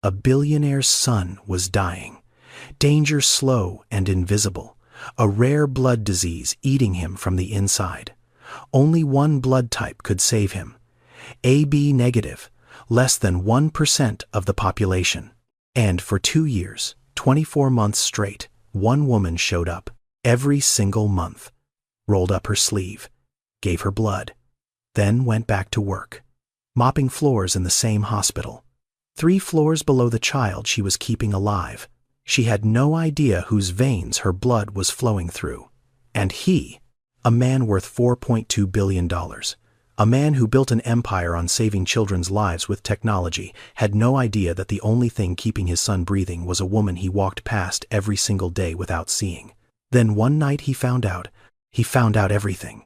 A billionaire's son was dying. Danger slow and invisible. A rare blood disease eating him from the inside. Only one blood type could save him. AB negative, less than 1% of the population. And for 2 years, 24 months straight, one woman showed up, every single month, rolled up her sleeve, gave her blood, then went back to work, mopping floors in the same hospital. 3 floors below the child she was keeping alive. She had no idea whose veins her blood was flowing through. And he, a man worth $4.2 billion, a man who built an empire on saving children's lives with technology, had no idea that the only thing keeping his son breathing was a woman he walked past every single day without seeing. Then one night he found out everything.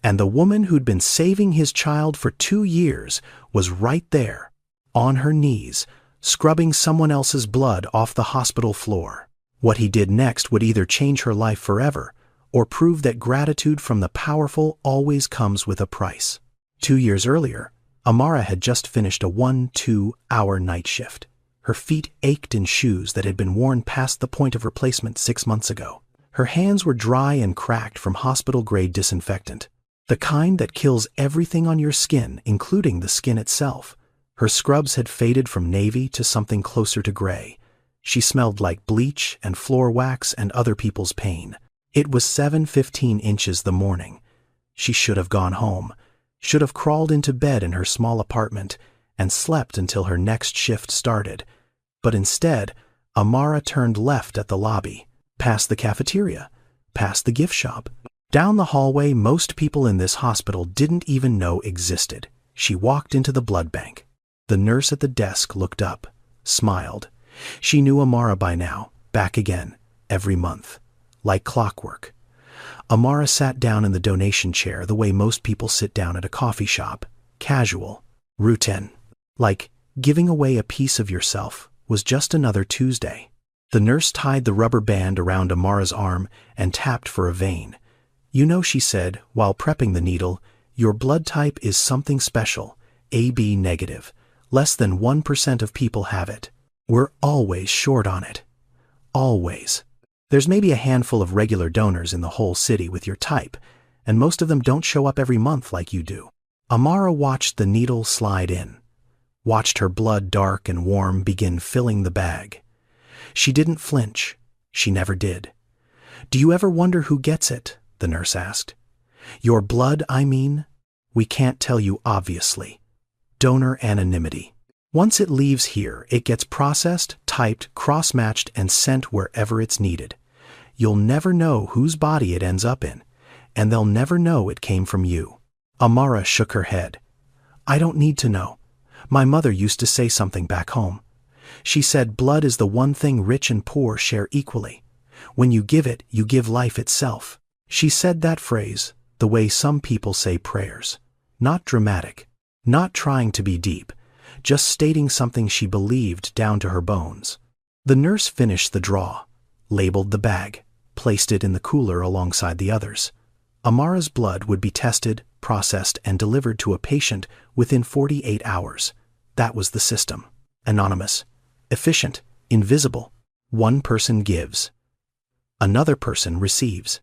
And the woman who'd been saving his child for 2 years was right there, on her knees, scrubbing someone else's blood off the hospital floor. What he did next would either change her life forever or prove that gratitude from the powerful always comes with a price. 2 years earlier, Amara had just finished a 1-2-hour night shift. Her feet ached in shoes that had been worn past the point of replacement 6 months ago. Her hands were dry and cracked from hospital-grade disinfectant, the kind that kills everything on your skin, including the skin itself. Her scrubs had faded from navy to something closer to gray. She smelled like bleach and floor wax and other people's pain. It was 7:15 inches the morning. She should have gone home, should have crawled into bed in her small apartment and slept until her next shift started. But instead, Amara turned left at the lobby, past the cafeteria, past the gift shop, down the hallway most people in this hospital didn't even know existed. She walked into the blood bank. The nurse at the desk looked up, smiled. She knew Amara by now, back again, every month. Like clockwork. Amara sat down in the donation chair the way most people sit down at a coffee shop. Casual. Routine. Like giving away a piece of yourself was just another Tuesday. The nurse tied the rubber band around Amara's arm and tapped for a vein. You know, she said, while prepping the needle, your blood type is something special, AB negative. Less than 1% of people have it. We're always short on it. Always. There's maybe a handful of regular donors in the whole city with your type, and most of them don't show up every month like you do. Amara watched the needle slide in, watched her blood dark and warm begin filling the bag. She didn't flinch. She never did. Do you ever wonder who gets it? The nurse asked. Your blood, I mean? We can't tell you, obviously. Donor anonymity. Once it leaves here, it gets processed, typed, cross-matched, and sent wherever it's needed. You'll never know whose body it ends up in, and they'll never know it came from you. Amara shook her head. I don't need to know. My mother used to say something back home. She said blood is the one thing rich and poor share equally. When you give it, you give life itself. She said that phrase the way some people say prayers. Not dramatic, not trying to be deep, just stating something she believed down to her bones. The nurse finished the draw, labeled the bag, placed it in the cooler alongside the others. Amara's blood would be tested, processed, and delivered to a patient within 48 hours. That was the system. Anonymous, efficient, invisible. One person gives. Another person receives.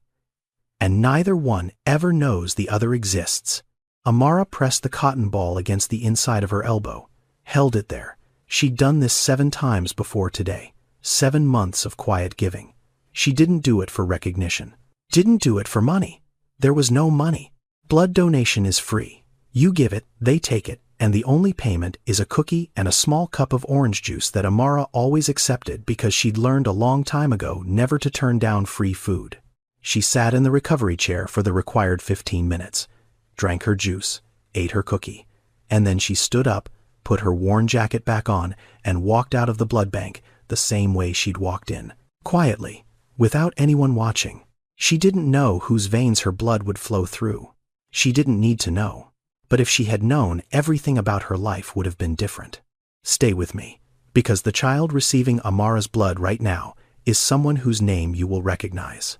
And neither one ever knows the other exists. Amara pressed the cotton ball against the inside of her elbow, held it there. She'd done this 7 times before today. 7 months of quiet giving. She didn't do it for recognition. Didn't do it for money. There was no money. Blood donation is free. You give it, they take it, and the only payment is a cookie and a small cup of orange juice that Amara always accepted because she'd learned a long time ago never to turn down free food. She sat in the recovery chair for the required 15 minutes, drank her juice, ate her cookie, and then she stood up, put her worn jacket back on, and walked out of the blood bank the same way she'd walked in, quietly, without anyone watching. She didn't know whose veins her blood would flow through. She didn't need to know. But if she had known, everything about her life would have been different. Stay with me, because the child receiving Amara's blood right now is someone whose name you will recognize.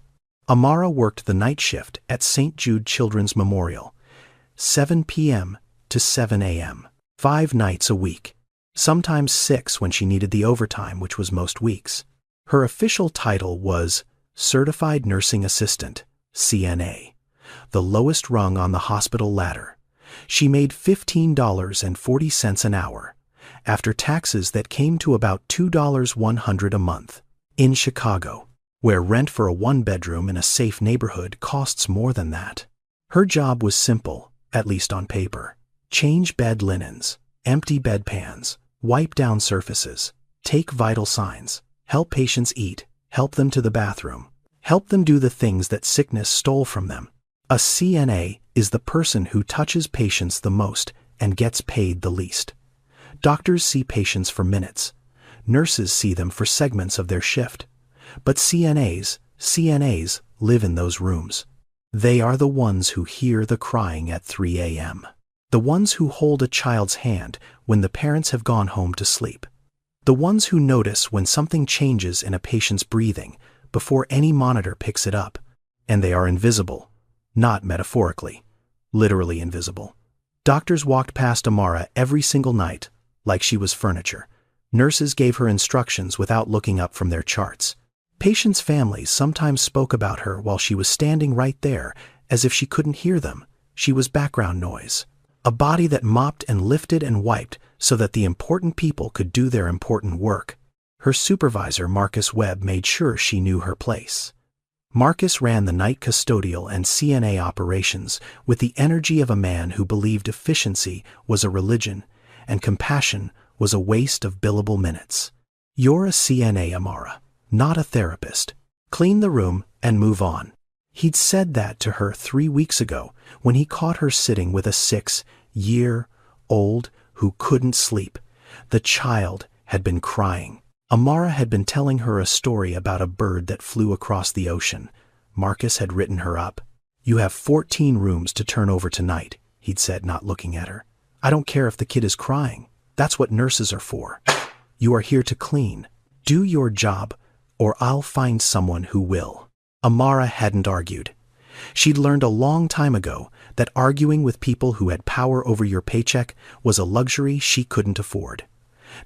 Amara worked the night shift at St. Jude Children's Memorial, 7 p.m. to 7 a.m., 5 nights a week. sometimes 6 when she needed the overtime, which was most weeks. Her official title was Certified Nursing Assistant, CNA, the lowest rung on the hospital ladder. She made $15.40 an hour, after taxes that came to about $2.100 a month. In Chicago, where rent for a one-bedroom in a safe neighborhood costs more than that. Her job was simple, at least on paper. Change bed linens, empty bedpans, wipe down surfaces, take vital signs, help patients eat, help them to the bathroom, help them do the things that sickness stole from them. A CNA is the person who touches patients the most and gets paid the least. Doctors see patients for minutes. Nurses see them for segments of their shift. But CNAs live in those rooms. They are the ones who hear the crying at 3 a.m. The ones who hold a child's hand when the parents have gone home to sleep. The ones who notice when something changes in a patient's breathing before any monitor picks it up. And they are invisible, not metaphorically, literally invisible. Doctors walked past Amara every single night, like she was furniture. Nurses gave her instructions without looking up from their charts. Patients' families sometimes spoke about her while she was standing right there, as if she couldn't hear them. She was background noise. A body that mopped and lifted and wiped so that the important people could do their important work. Her supervisor, Marcus Webb, made sure she knew her place. Marcus ran the night custodial and CNA operations with the energy of a man who believed efficiency was a religion and compassion was a waste of billable minutes. You're a CNA, Amara, not a therapist. Clean the room and move on. He'd said that to her 3 weeks ago when he caught her sitting with a 6-year-old who couldn't sleep. The child had been crying. Amara had been telling her a story about a bird that flew across the ocean. Marcus had written her up. You have 14 rooms to turn over tonight, he'd said, not looking at her. I don't care if the kid is crying. That's what nurses are for. You are here to clean. Do your job, or I'll find someone who will. Amara hadn't argued. She'd learned a long time ago that arguing with people who had power over your paycheck was a luxury she couldn't afford.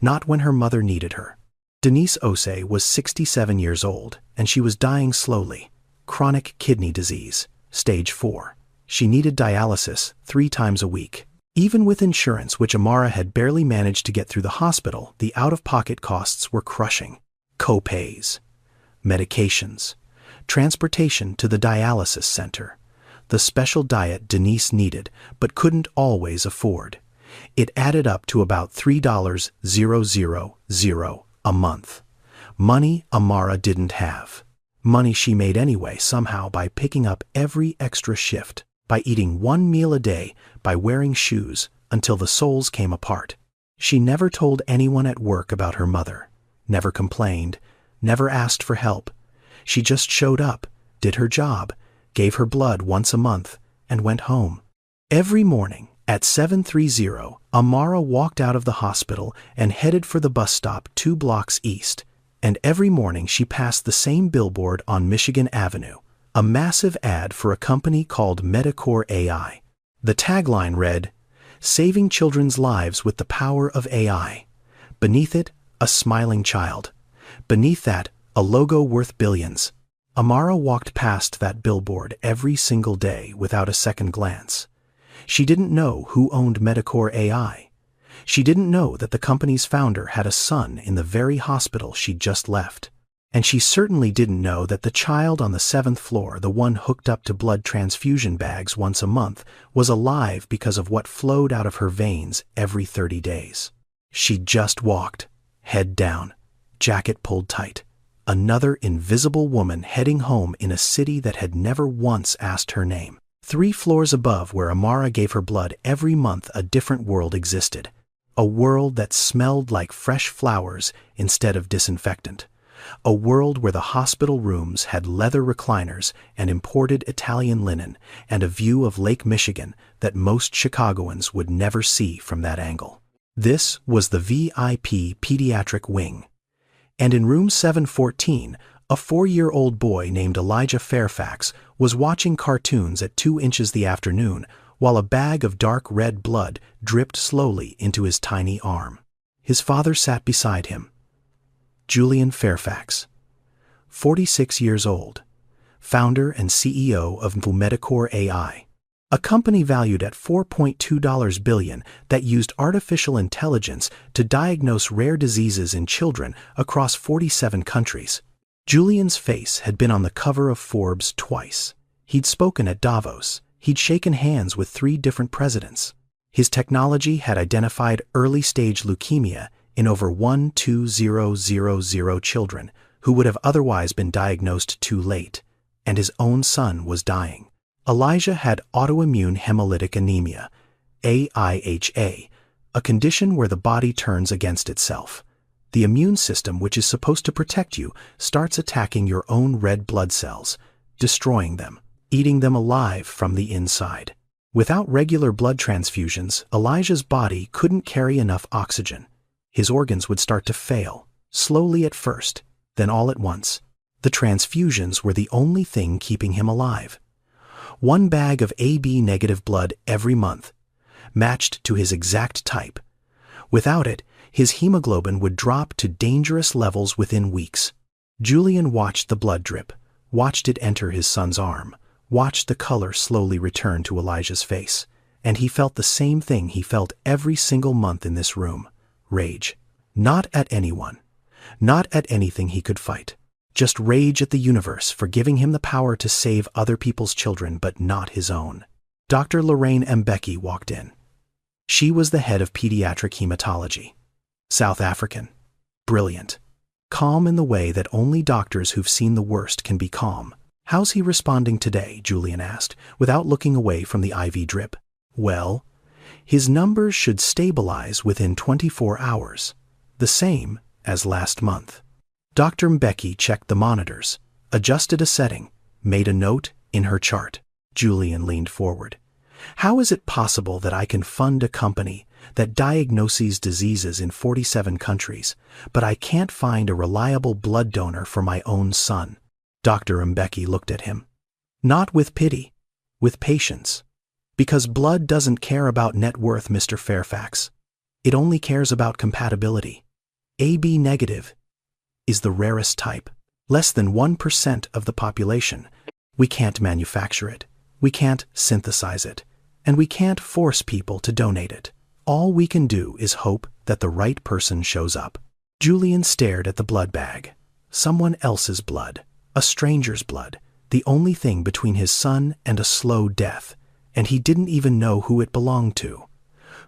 Not when her mother needed her. Denise Osei was 67 years old, and she was dying slowly. Chronic kidney disease, stage 4. She needed dialysis 3 times a week. Even with insurance, which Amara had barely managed to get through the hospital, the out-of-pocket costs were crushing. Co-pays, medications, transportation to the dialysis center, the special diet Denise needed but couldn't always afford. It added up to about $3,000 a month. Money Amara didn't have. Money she made anyway somehow by picking up every extra shift, by eating 1 meal a day, by wearing shoes until the soles came apart. She never told anyone at work about her mother, never complained, never asked for help. She just showed up, did her job, gave her blood once a month, and went home. Every morning at 7:30, Amara walked out of the hospital and headed for the bus stop 2 blocks east. And every morning she passed the same billboard on Michigan Avenue, a massive ad for a company called Medicor AI. The tagline read, "Saving children's lives with the power of AI." Beneath it, a smiling child. Beneath that, a logo worth billions. Amara walked past that billboard every single day without a second glance. She didn't know who owned Medicor AI. She didn't know that the company's founder had a son in the very hospital she'd just left. And she certainly didn't know that the child on the 7th floor, the one hooked up to blood transfusion bags once a month, was alive because of what flowed out of her veins every 30 days. She just walked, head down, jacket pulled tight. Another invisible woman heading home in a city that had never once asked her name. 3 floors above where Amara gave her blood every month, a different world existed. A world that smelled like fresh flowers instead of disinfectant. A world where the hospital rooms had leather recliners and imported Italian linen and a view of Lake Michigan that most Chicagoans would never see from that angle. This was the VIP pediatric wing. And in room 714, a 4-year-old boy named Elijah Fairfax was watching cartoons at 2 inches the afternoon while a bag of dark red blood dripped slowly into his tiny arm. His father sat beside him. Julian Fairfax, 46 years old, founder and CEO of Medicore AI, a company valued at $4.2 billion that used artificial intelligence to diagnose rare diseases in children across 47 countries. Julian's face had been on the cover of Forbes twice. He'd spoken at Davos. He'd shaken hands with 3 different presidents. His technology had identified early-stage leukemia in over 1,2,000 children who would have otherwise been diagnosed too late, and his own son was dying. Elijah had autoimmune hemolytic anemia, AIHA, a condition where the body turns against itself. The immune system, which is supposed to protect you, starts attacking your own red blood cells, destroying them, eating them alive from the inside. Without regular blood transfusions, Elijah's body couldn't carry enough oxygen. His organs would start to fail, slowly at first, then all at once. The transfusions were the only thing keeping him alive. 1 bag of AB-negative blood every month, matched to his exact type. Without it, his hemoglobin would drop to dangerous levels within weeks. Julian watched the blood drip, watched it enter his son's arm, watched the color slowly return to Elijah's face, and he felt the same thing he felt every single month in this room: rage. Not at anyone, not at anything he could fight. Just rage at the universe for giving him the power to save other people's children but not his own. Dr. Lorraine Mbeki walked in. She was the head of pediatric hematology. South African. Brilliant. Calm in the way that only doctors who've seen the worst can be calm. "How's he responding today?" Julian asked, without looking away from the IV drip. "Well, his numbers should stabilize within 24 hours, the same as last month." Dr. Mbeki checked the monitors, adjusted a setting, made a note in her chart. Julian leaned forward. "How is it possible that I can fund a company that diagnoses diseases in 47 countries, but I can't find a reliable blood donor for my own son?" Dr. Mbeki looked at him. "Not with pity, with patience. Because blood doesn't care about net worth, Mr. Fairfax. It only cares about compatibility. AB negative is the rarest type. Less than 1% of the population. We can't manufacture it. We can't synthesize it. And we can't force people to donate it. All we can do is hope that the right person shows up." Julian stared at the blood bag. Someone else's blood. A stranger's blood, the only thing between his son and a slow death, and he didn't even know who it belonged to.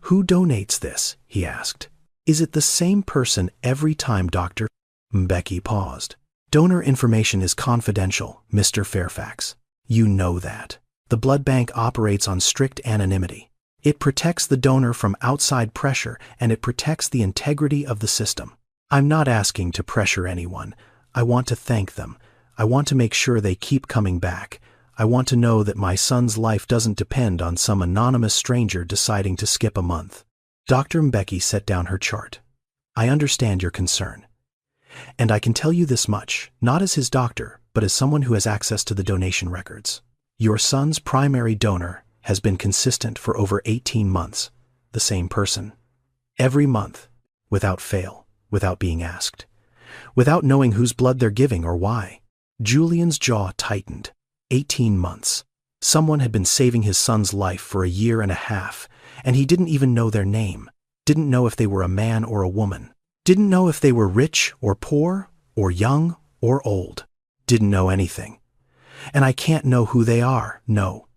"Who donates this?" he asked. "Is it the same person every time, Dr.?" Mbeki paused. "Donor information is confidential, Mr. Fairfax. You know that. The blood bank operates on strict anonymity. It protects the donor from outside pressure, and it protects the integrity of the system. I'm not asking to pressure anyone. I want to thank them. I want to make sure they keep coming back. I want to know that my son's life doesn't depend on some anonymous stranger deciding to skip a month." Dr. Mbeki set down her chart. "I understand your concern. And I can tell you this much, not as his doctor, but as someone who has access to the donation records. Your son's primary donor has been consistent for over 18 months, the same person. Every month, without fail, without being asked, without knowing whose blood they're giving or why." Julian's jaw tightened. 18 months. Someone had been saving his son's life for a year and a half, and he didn't even know their name, didn't know if they were a man or a woman, didn't know if they were rich or poor, or young or old, didn't know anything. "And I can't know who they are, no.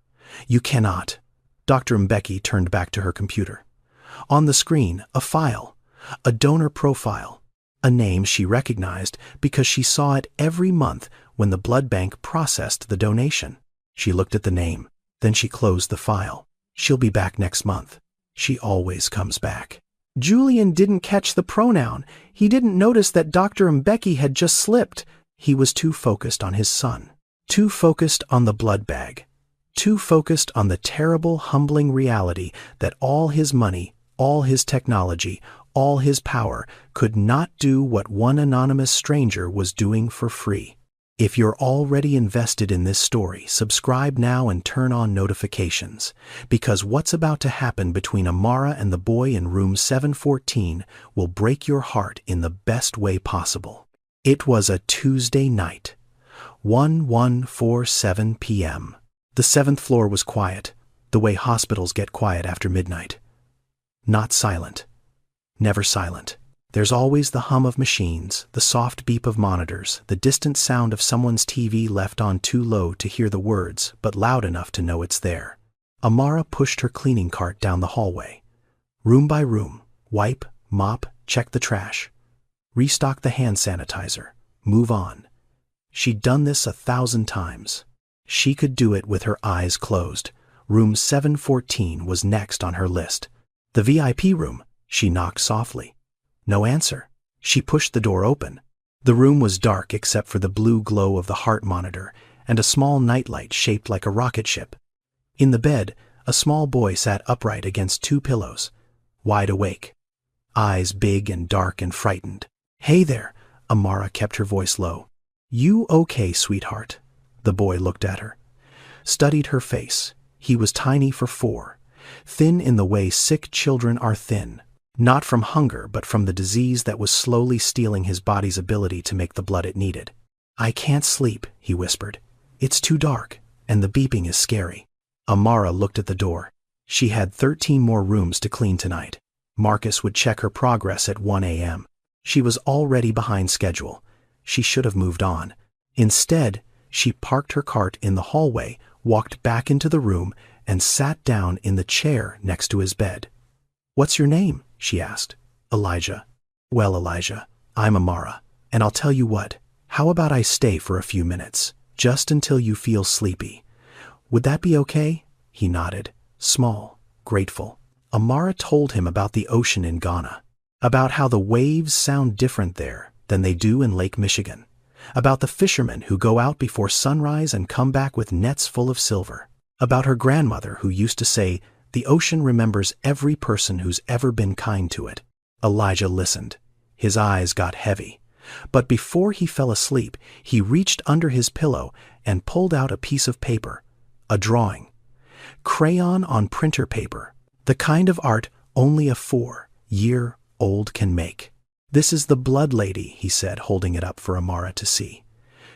You cannot." Dr. Mbeki turned back to her computer. On the screen, a file, a donor profile, a name she recognized because she saw it every month when the blood bank processed the donation. She looked at the name, then she closed the file. "She'll be back next month. She always comes back." Julian didn't catch the pronoun. He didn't notice that Dr. Mbeki had just slipped. He was too focused on his son, too focused on the blood bag, too focused on the terrible, humbling reality that all his money, all his technology, all his power could not do what one anonymous stranger was doing for free. If you're already invested in this story, subscribe now and turn on notifications, because what's about to happen between Amara and the boy in room 714 will break your heart in the best way possible. It was a Tuesday night, 11:47 p.m. The 7th floor was quiet, the way hospitals get quiet after midnight. Not silent. Never silent. There's always the hum of machines, the soft beep of monitors, the distant sound of someone's TV left on too low to hear the words, but loud enough to know it's there. Amara pushed her cleaning cart down the hallway. Room by room, wipe, mop, check the trash. Restock the hand sanitizer. Move on. She'd done this 1,000 times. She could do it with her eyes closed. Room 714 was next on her list. The VIP room. She knocked softly. No answer. She pushed the door open. The room was dark except for the blue glow of the heart monitor and a small nightlight shaped like a rocket ship. In the bed, a small boy sat upright against 2 pillows, wide awake. Eyes big and dark and frightened. "Hey there," Amara kept her voice low. "You okay, sweetheart?" The boy looked at her. Studied her face. He was tiny for 4. Thin in the way sick children are thin. Not from hunger, but from the disease that was slowly stealing his body's ability to make the blood it needed. "I can't sleep," he whispered. "It's too dark, and the beeping is scary." Amara looked at the door. She had 13 more rooms to clean tonight. Marcus would check her progress at 1 a.m. She was already behind schedule. She should have moved on. Instead, she parked her cart in the hallway, walked back into the room, and sat down in the chair next to his bed. "What's your name?" she asked. "Elijah." "Well, Elijah, I'm Amara, and I'll tell you what, how about I stay for a few minutes, just until you feel sleepy? Would that be okay?" He nodded, small, grateful. Amara told him about the ocean in Ghana, about how the waves sound different there than they do in Lake Michigan, about the fishermen who go out before sunrise and come back with nets full of silver, about her grandmother who used to say, "The ocean remembers every person who's ever been kind to it." Elijah listened. His eyes got heavy. But before he fell asleep, he reached under his pillow and pulled out a piece of paper, a drawing. Crayon on printer paper, the kind of art only a 4-year-old can make. "This is the blood lady," he said, holding it up for Amara to see.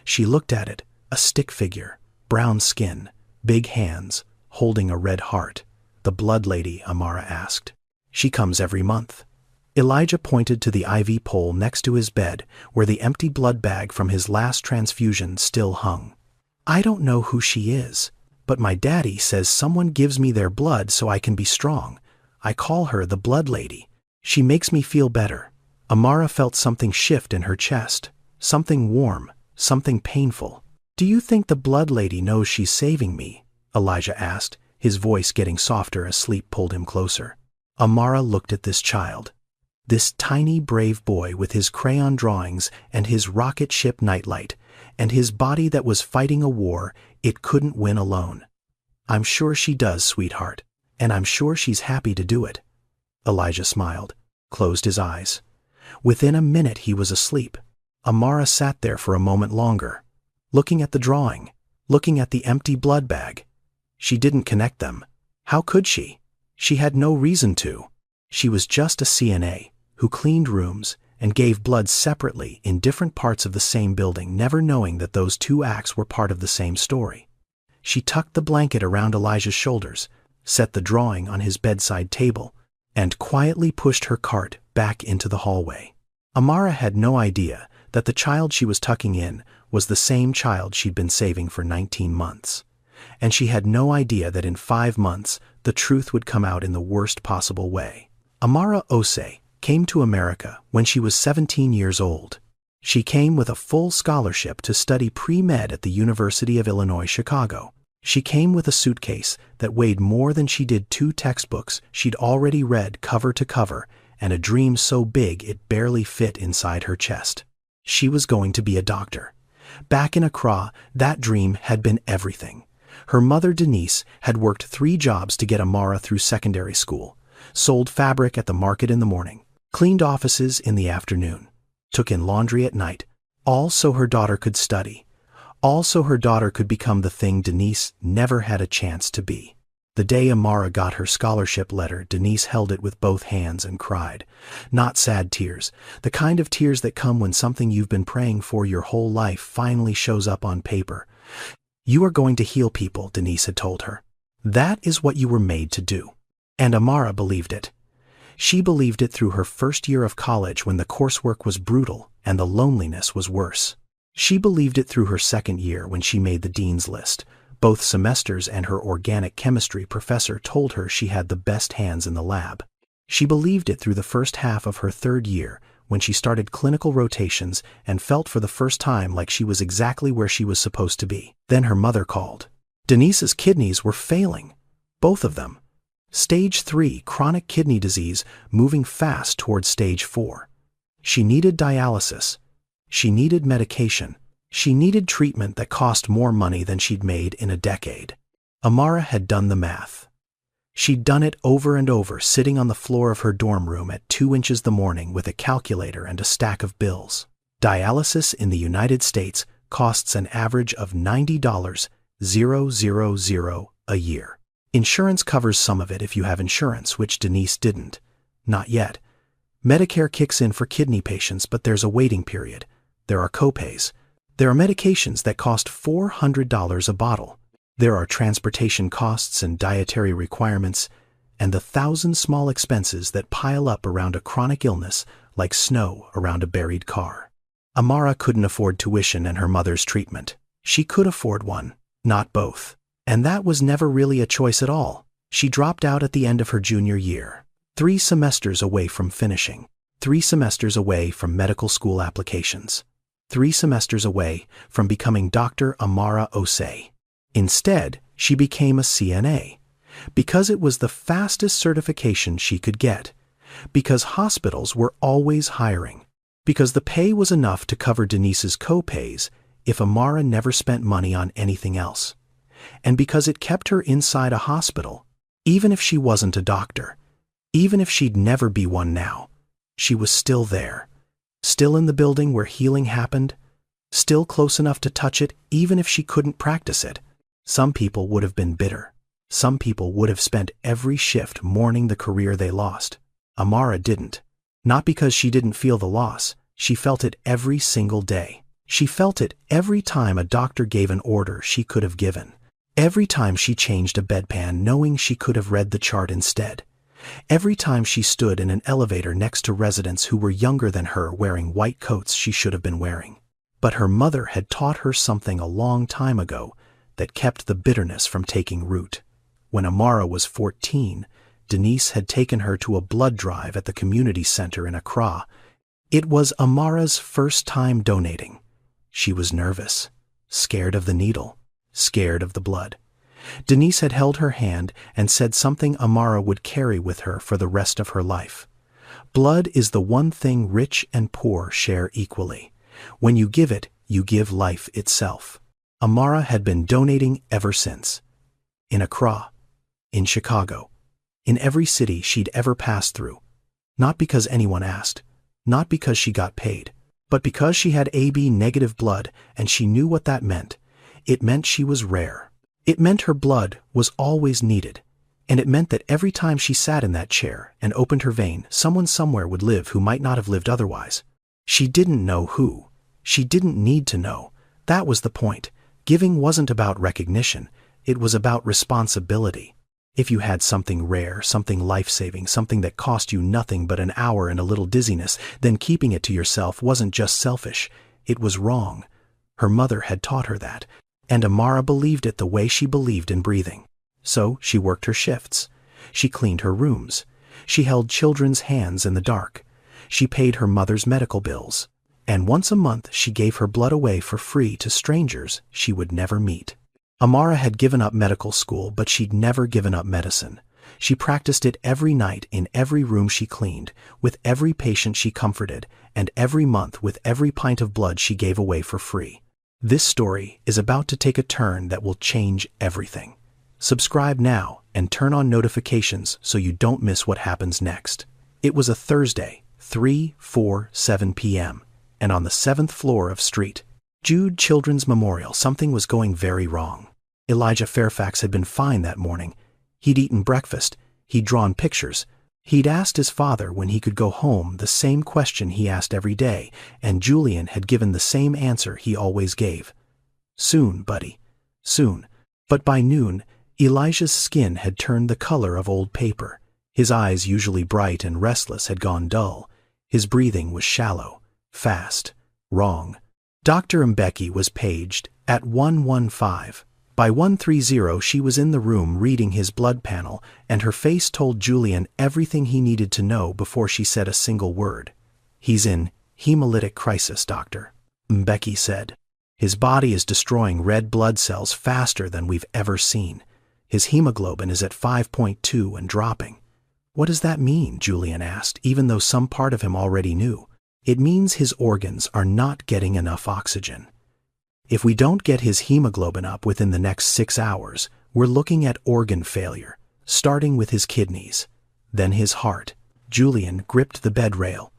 She looked at it, a stick figure, brown skin, big hands, holding a red heart. "The blood lady?" Amara asked. "She comes every month." Elijah pointed to the IV pole next to his bed where the empty blood bag from his last transfusion still hung. "I don't know who she is, but my daddy says someone gives me their blood so I can be strong. I call her the blood lady. She makes me feel better." Amara felt something shift in her chest, something warm, something painful. "Do you think the blood lady knows she's saving me?" Elijah asked, his voice getting softer as sleep pulled him closer. Amara looked at this child. This tiny, brave boy with his crayon drawings and his rocket ship nightlight, and his body that was fighting a war it couldn't win alone. "I'm sure she does, sweetheart, and I'm sure she's happy to do it." Elijah smiled, closed his eyes. Within a minute he was asleep. Amara sat there for a moment longer, looking at the drawing, looking at the empty blood bag. She didn't connect them. How could she? She had no reason to. She was just a CNA who cleaned rooms and gave blood separately in different parts of the same building, never knowing that those 2 acts were part of the same story. She tucked the blanket around Elijah's shoulders, set the drawing on his bedside table, and quietly pushed her cart back into the hallway. Amara had no idea that the child she was tucking in was the same child she'd been saving for 19 months. And she had no idea that in 5 months the truth would come out in the worst possible way. Amara Osei came to America when she was 17 years old. She came with a full scholarship to study pre-med at the University of Illinois, Chicago. She came with a suitcase that weighed more than she did 2 textbooks she'd already read cover to cover, and a dream so big it barely fit inside her chest. She was going to be a doctor. Back in Accra, that dream had been everything. Her mother, Denise, had worked 3 jobs to get Amara through secondary school, sold fabric at the market in the morning, cleaned offices in the afternoon, took in laundry at night, all so her daughter could study, all so her daughter could become the thing Denise never had a chance to be. The day Amara got her scholarship letter, Denise held it with both hands and cried. Not sad tears, the kind of tears that come when something you've been praying for your whole life finally shows up on paper. You are going to heal people, Denise had told her. That is what you were made to do. And Amara believed it. She believed it through her first year of college when the coursework was brutal and the loneliness was worse. She believed it through her second year when she made the dean's list. Both semesters and her organic chemistry professor told her she had the best hands in the lab. She believed it through the first half of her third year when she started clinical rotations and felt for the first time like she was exactly where she was supposed to be. Then her mother called. Denise's kidneys were failing. Both of them. Stage 3 chronic kidney disease moving fast towards stage 4. She needed dialysis. She needed medication. She needed treatment that cost more money than she'd made in a decade. Amara had done the math. She'd done it over and over, sitting on the floor of her dorm room at 2 inches the morning with a calculator and a stack of bills. Dialysis in the United States costs an average of $90,000 a year. Insurance covers some of it if you have insurance, which Denise didn't. Not yet. Medicare kicks in for kidney patients, but there's a waiting period. There are copays. There are medications that cost $400 a bottle. There are transportation costs and dietary requirements, and the 1,000 small expenses that pile up around a chronic illness like snow around a buried car. Amara couldn't afford tuition and her mother's treatment. She could afford one, not both. And that was never really a choice at all. She dropped out at the end of her junior year, 3 semesters away from finishing, 3 semesters away from medical school applications, 3 semesters away from becoming Dr. Amara Osei. Instead, she became a CNA, because it was the fastest certification she could get, because hospitals were always hiring, because the pay was enough to cover Denise's co-pays if Amara never spent money on anything else, and because it kept her inside a hospital, even if she wasn't a doctor, even if she'd never be one now. She was still there. Still in the building where healing happened, still close enough to touch it even if she couldn't practice it. Some people would have been bitter. Some people would have spent every shift mourning the career they lost. Amara didn't. Not because she didn't feel the loss, she felt it every single day. She felt it every time a doctor gave an order she could have given. Every time she changed a bedpan knowing she could have read the chart instead. Every time she stood in an elevator next to residents who were younger than her wearing white coats she should have been wearing. But her mother had taught her something a long time ago that kept the bitterness from taking root. When Amara was 14, Denise had taken her to a blood drive at the community center in Accra. It was Amara's first time donating. She was nervous, scared of the needle, scared of the blood. Denise had held her hand and said something Amara would carry with her for the rest of her life. Blood is the one thing rich and poor share equally. When you give it, you give life itself. Amara had been donating ever since. In Accra, in Chicago, in every city she'd ever passed through. Not because anyone asked, not because she got paid, but because she had AB negative blood and she knew what that meant. It meant she was rare. It meant her blood was always needed, and it meant that every time she sat in that chair and opened her vein, someone somewhere would live who might not have lived otherwise. She didn't know who. She didn't need to know. That was the point. Giving wasn't about recognition. It was about responsibility. If you had something rare, something life-saving, something that cost you nothing but an hour and a little dizziness, then keeping it to yourself wasn't just selfish. It was wrong. Her mother had taught her that. And Amara believed it the way she believed in breathing. So she worked her shifts. She cleaned her rooms. She held children's hands in the dark. She paid her mother's medical bills. And once a month she gave her blood away for free to strangers she would never meet. Amara had given up medical school, but she'd never given up medicine. She practiced it every night in every room she cleaned, with every patient she comforted, and every month with every pint of blood she gave away for free. This story is about to take a turn that will change everything. Subscribe now and turn on notifications so you don't miss what happens next. It was a Thursday, 3:47 p.m., and on the 7th floor of Street Jude Children's Memorial. Something was going very wrong. Elijah Fairfax had been fine that morning. He'd eaten breakfast. He'd drawn pictures. He'd asked his father when he could go home the same question he asked every day, and Julian had given the same answer he always gave. Soon, buddy. Soon. But by noon, Elijah's skin had turned the color of old paper. His eyes, usually bright and restless, had gone dull. His breathing was shallow, fast, wrong. Dr. Mbeki was paged at 115. By 130 she was in the room reading his blood panel, and her face told Julian everything he needed to know before she said a single word. "He's in hemolytic crisis, doctor," Mbeki said. "His body is destroying red blood cells faster than we've ever seen. His hemoglobin is at 5.2 and dropping." "What does that mean?" Julian asked, even though some part of him already knew. "It means his organs are not getting enough oxygen. If we don't get his hemoglobin up within the next 6 hours, we're looking at organ failure, starting with his kidneys, then his heart." Julian gripped the bed rail.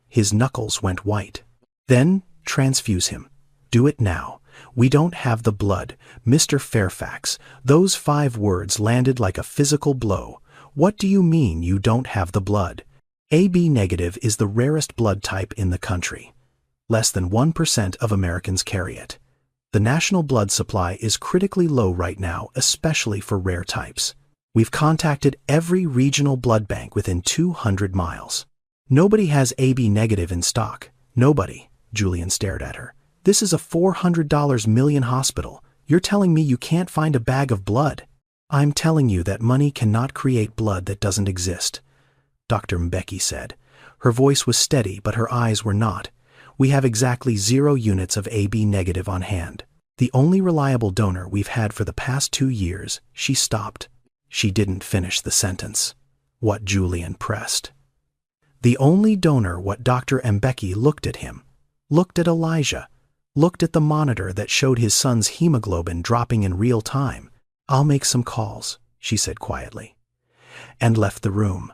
His knuckles went white. "Then transfuse him. Do it now. We don't have the blood, Mr. Fairfax." Those 5 words landed like a physical blow. "What do you mean you don't have the blood?" AB negative is the rarest blood type in the country. Less than 1% of Americans carry it. The national blood supply is critically low right now, especially for rare types. We've contacted every regional blood bank within 200 miles. Nobody has AB negative in stock. Nobody. Julian stared at her. "This is a $400 million hospital. You're telling me you can't find a bag of blood?" "I'm telling you that money cannot create blood that doesn't exist," Dr. Mbeki said. Her voice was steady, but her eyes were not. "We have exactly 0 units of AB negative on hand. The only reliable donor we've had for the past 2 years." She stopped. She didn't finish the sentence. What Julian pressed. "The only donor." What Dr. Mbeki looked at him. Looked at Elijah. Looked at the monitor that showed his son's hemoglobin dropping in real time. "I'll make some calls," she said quietly. And left the room.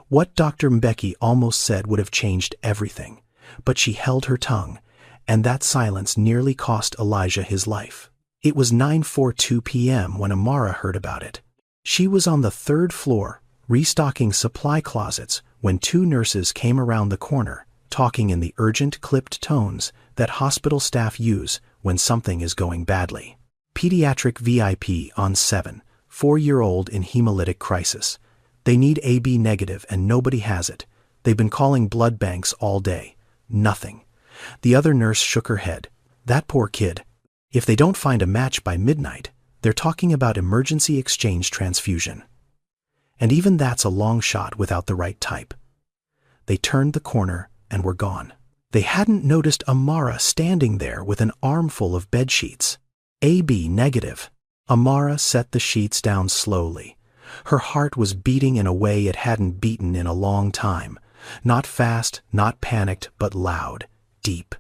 What Dr. Mbeki almost said would have changed everything, but she held her tongue, and that silence nearly cost Elijah his life. It was 9:42 p.m. when Amara heard about it. She was on the 3rd floor, restocking supply closets, when 2 nurses came around the corner, talking in the urgent, clipped tones that hospital staff use when something is going badly. "Pediatric VIP on 7, 4-year-old in hemolytic crisis. They need AB negative and nobody has it. They've been calling blood banks all day. Nothing." The other nurse shook her head. "That poor kid. If they don't find a match by midnight, they're talking about emergency exchange transfusion. And even that's a long shot without the right type." They turned the corner and were gone. They hadn't noticed Amara standing there with an armful of bedsheets. AB negative. Amara set the sheets down slowly. Her heart was beating in a way it hadn't beaten in a long time. Not fast, not panicked, but loud, deep.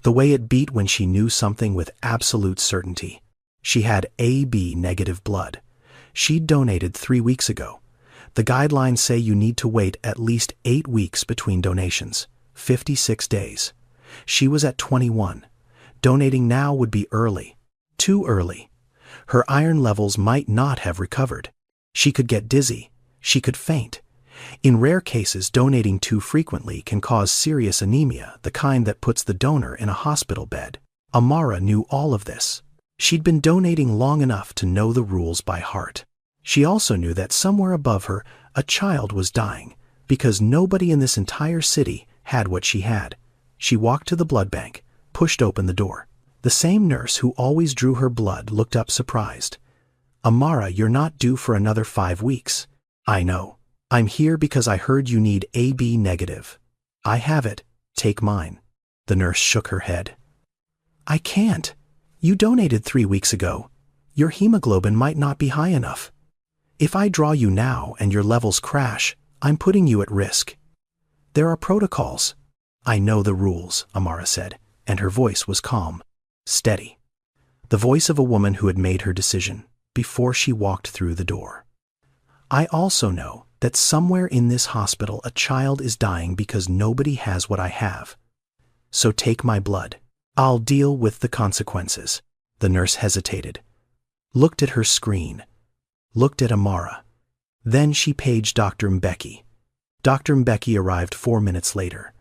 The way it beat when she knew something with absolute certainty. She had AB negative blood. She'd donated 3 weeks ago. The guidelines say you need to wait at least 8 weeks between donations, 56 days. She was at 21. Donating now would be early. Too early. Her iron levels might not have recovered. She could get dizzy. She could faint. In rare cases, donating too frequently can cause serious anemia, the kind that puts the donor in a hospital bed. Amara knew all of this. She'd been donating long enough to know the rules by heart. She also knew that somewhere above her, a child was dying, because nobody in this entire city had what she had. She walked to the blood bank, pushed open the door. The same nurse who always drew her blood looked up surprised. "Amara, you're not due for another 5 weeks." "I know. I'm here because I heard you need AB negative." "I have it. Take mine." The nurse shook her head. "I can't. You donated 3 weeks ago. Your hemoglobin might not be high enough. If I draw you now and your levels crash, I'm putting you at risk. There are protocols." "I know the rules," Amara said, and her voice was calm, steady. The voice of a woman who had made her decision before she walked through the door. "I also know that somewhere in this hospital a child is dying because nobody has what I have. So take my blood." I'll deal with the consequences. The nurse hesitated, looked at her screen, looked at Amara. Then she paged Dr. Mbeki. Dr. Mbeki arrived 4 minutes later.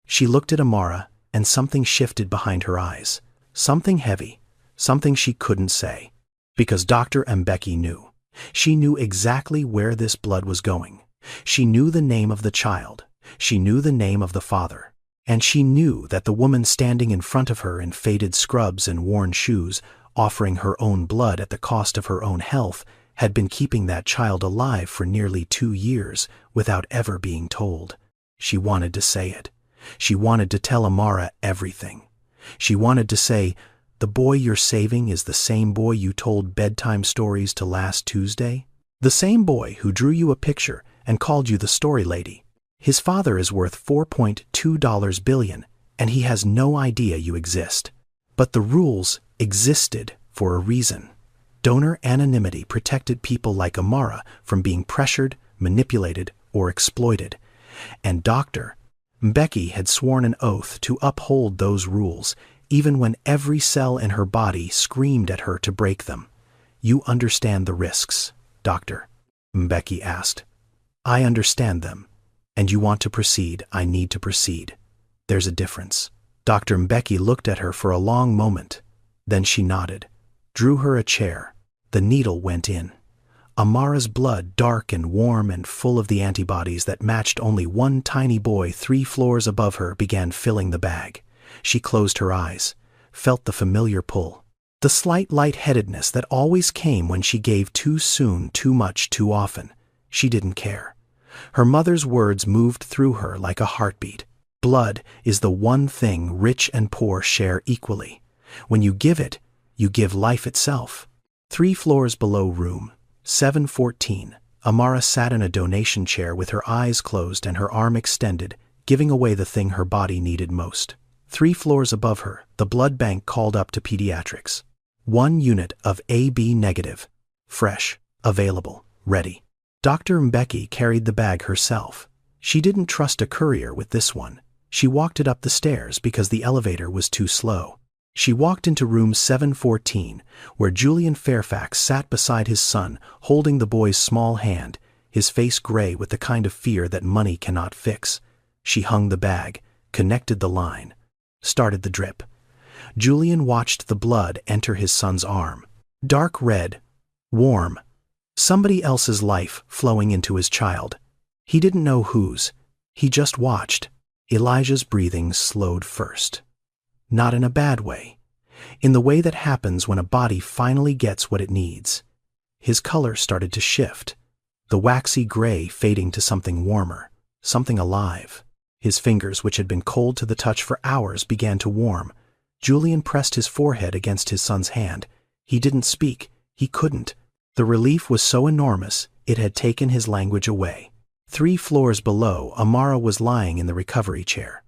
She looked at Amara, and something shifted behind her eyes. Something heavy, something she couldn't say. Because Dr. Mbeki knew. She knew exactly where this blood was going. She knew the name of the child. She knew the name of the father. And she knew that the woman standing in front of her in faded scrubs and worn shoes, offering her own blood at the cost of her own health, had been keeping that child alive for nearly 2 years without ever being told. She wanted to say it. She wanted to tell Amara everything. She wanted to say, "The boy you're saving is the same boy you told bedtime stories to last Tuesday? The same boy who drew you a picture and called you the story lady. His father is worth $4.2 billion, and he has no idea you exist." But the rules existed for a reason. Donor anonymity protected people like Amara from being pressured, manipulated, or exploited. And Dr. Mbeki had sworn an oath to uphold those rules, even when every cell in her body screamed at her to break them. "You understand the risks, Dr. Mbeki asked. "I understand them. And you want to proceed, I need to proceed. There's a difference." Dr. Mbeki looked at her for a long moment. Then she nodded, drew her a chair. The needle went in. Amara's blood, dark and warm and full of the antibodies that matched only one tiny boy 3 floors above her, began filling the bag. She closed her eyes, felt the familiar pull. The slight lightheadedness that always came when she gave too soon, too much, too often. She didn't care. Her mother's words moved through her like a heartbeat. Blood is the one thing rich and poor share equally. When you give it, you give life itself. 3 floors below room 714, Amara sat in a donation chair with her eyes closed and her arm extended, giving away the thing her body needed most. 3 floors above her, the blood bank called up to pediatrics. 1 unit of AB negative. Fresh, available, ready. Dr. Mbeki carried the bag herself. She didn't trust a courier with this one. She walked it up the stairs because the elevator was too slow. She walked into room 714, where Julian Fairfax sat beside his son, holding the boy's small hand, his face gray with the kind of fear that money cannot fix. She hung the bag, connected the line, started the drip. Julian watched the blood enter his son's arm. Dark red, warm. Somebody else's life flowing into his child. He didn't know whose. He just watched. Elijah's breathing slowed first. Not in a bad way. In the way that happens when a body finally gets what it needs. His color started to shift, the waxy gray fading to something warmer, something alive. His fingers, which had been cold to the touch for hours, began to warm. Julian pressed his forehead against his son's hand. He didn't speak. He couldn't. The relief was so enormous, it had taken his language away. 3 floors below, Amara was lying in the recovery chair.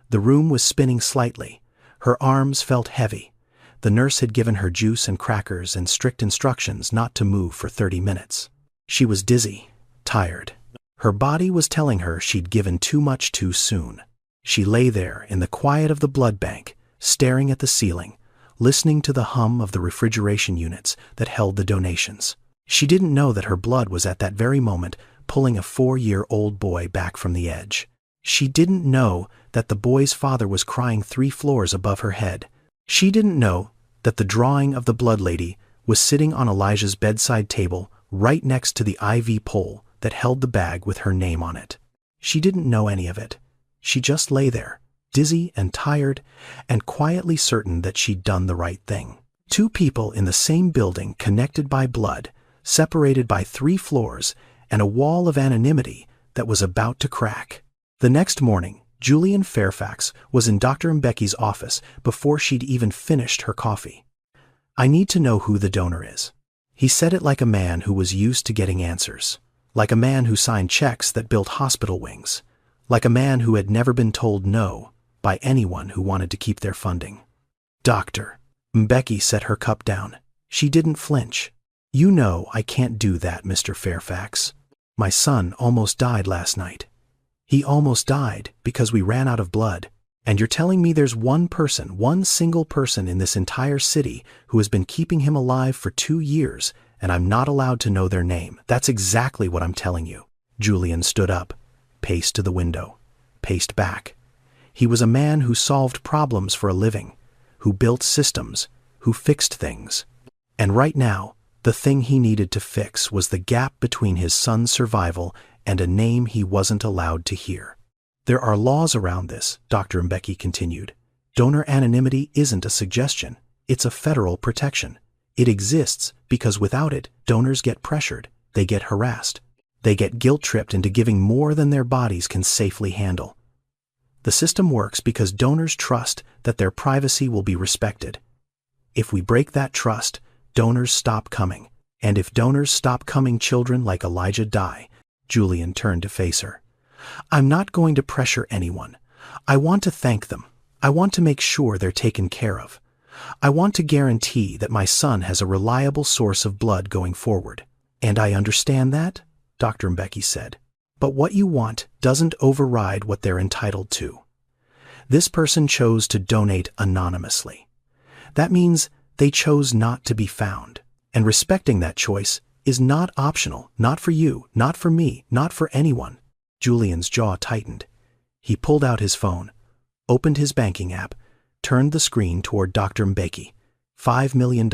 The room was spinning slightly. Her arms felt heavy. The nurse had given her juice and crackers and strict instructions not to move for 30 minutes. She was dizzy, tired. Her body was telling her she'd given too much too soon. She lay there in the quiet of the blood bank, staring at the ceiling, listening to the hum of the refrigeration units that held the donations. She didn't know that her blood was at that very moment pulling a 4-year-old boy back from the edge. She didn't know that the boy's father was crying 3 floors above her head. She didn't know that the drawing of the blood lady was sitting on Elijah's bedside table right next to the IV pole that held the bag with her name on it. She didn't know any of it. She just lay there, dizzy and tired, and quietly certain that she'd done the right thing. 2 people in the same building, connected by blood, separated by 3 floors, and a wall of anonymity that was about to crack. The next morning, Julian Fairfax was in Dr. Mbeki's office before she'd even finished her coffee. "I need to know who the donor is." He said it like a man who was used to getting answers, like a man who signed checks that built hospital wings, like a man who had never been told no by anyone who wanted to keep their funding. "Doctor." Mbeki set her cup down. She didn't flinch. "You know I can't do that, Mr. Fairfax. My son almost died last night. He almost died because we ran out of blood. And you're telling me there's one person, one single person in this entire city who has been keeping him alive for 2 years, and I'm not allowed to know their name. That's exactly what I'm telling you. Julian stood up, paced to the window, paced back. He was a man who solved problems for a living, who built systems, who fixed things. And right now, the thing he needed to fix was the gap between his son's survival and a name he wasn't allowed to hear. There are laws around this, Dr. Mbeki continued. Donor anonymity isn't a suggestion. It's a federal protection. It exists because without it, donors get pressured, they get harassed, they get guilt-tripped into giving more than their bodies can safely handle. The system works because donors trust that their privacy will be respected. If we break that trust, donors stop coming. And if donors stop coming, children like Elijah die. Julian turned to face her. I'm not going to pressure anyone. I want to thank them. I want to make sure they're taken care of. I want to guarantee that my son has a reliable source of blood going forward. And I understand that, Dr. Mbeki said. But what you want doesn't override what they're entitled to. This person chose to donate anonymously. That means they chose not to be found. And respecting that choice is not optional, not for you, not for me, not for anyone. Julian's jaw tightened. He pulled out his phone, opened his banking app, turned the screen toward Dr. Mbeki. $5 million.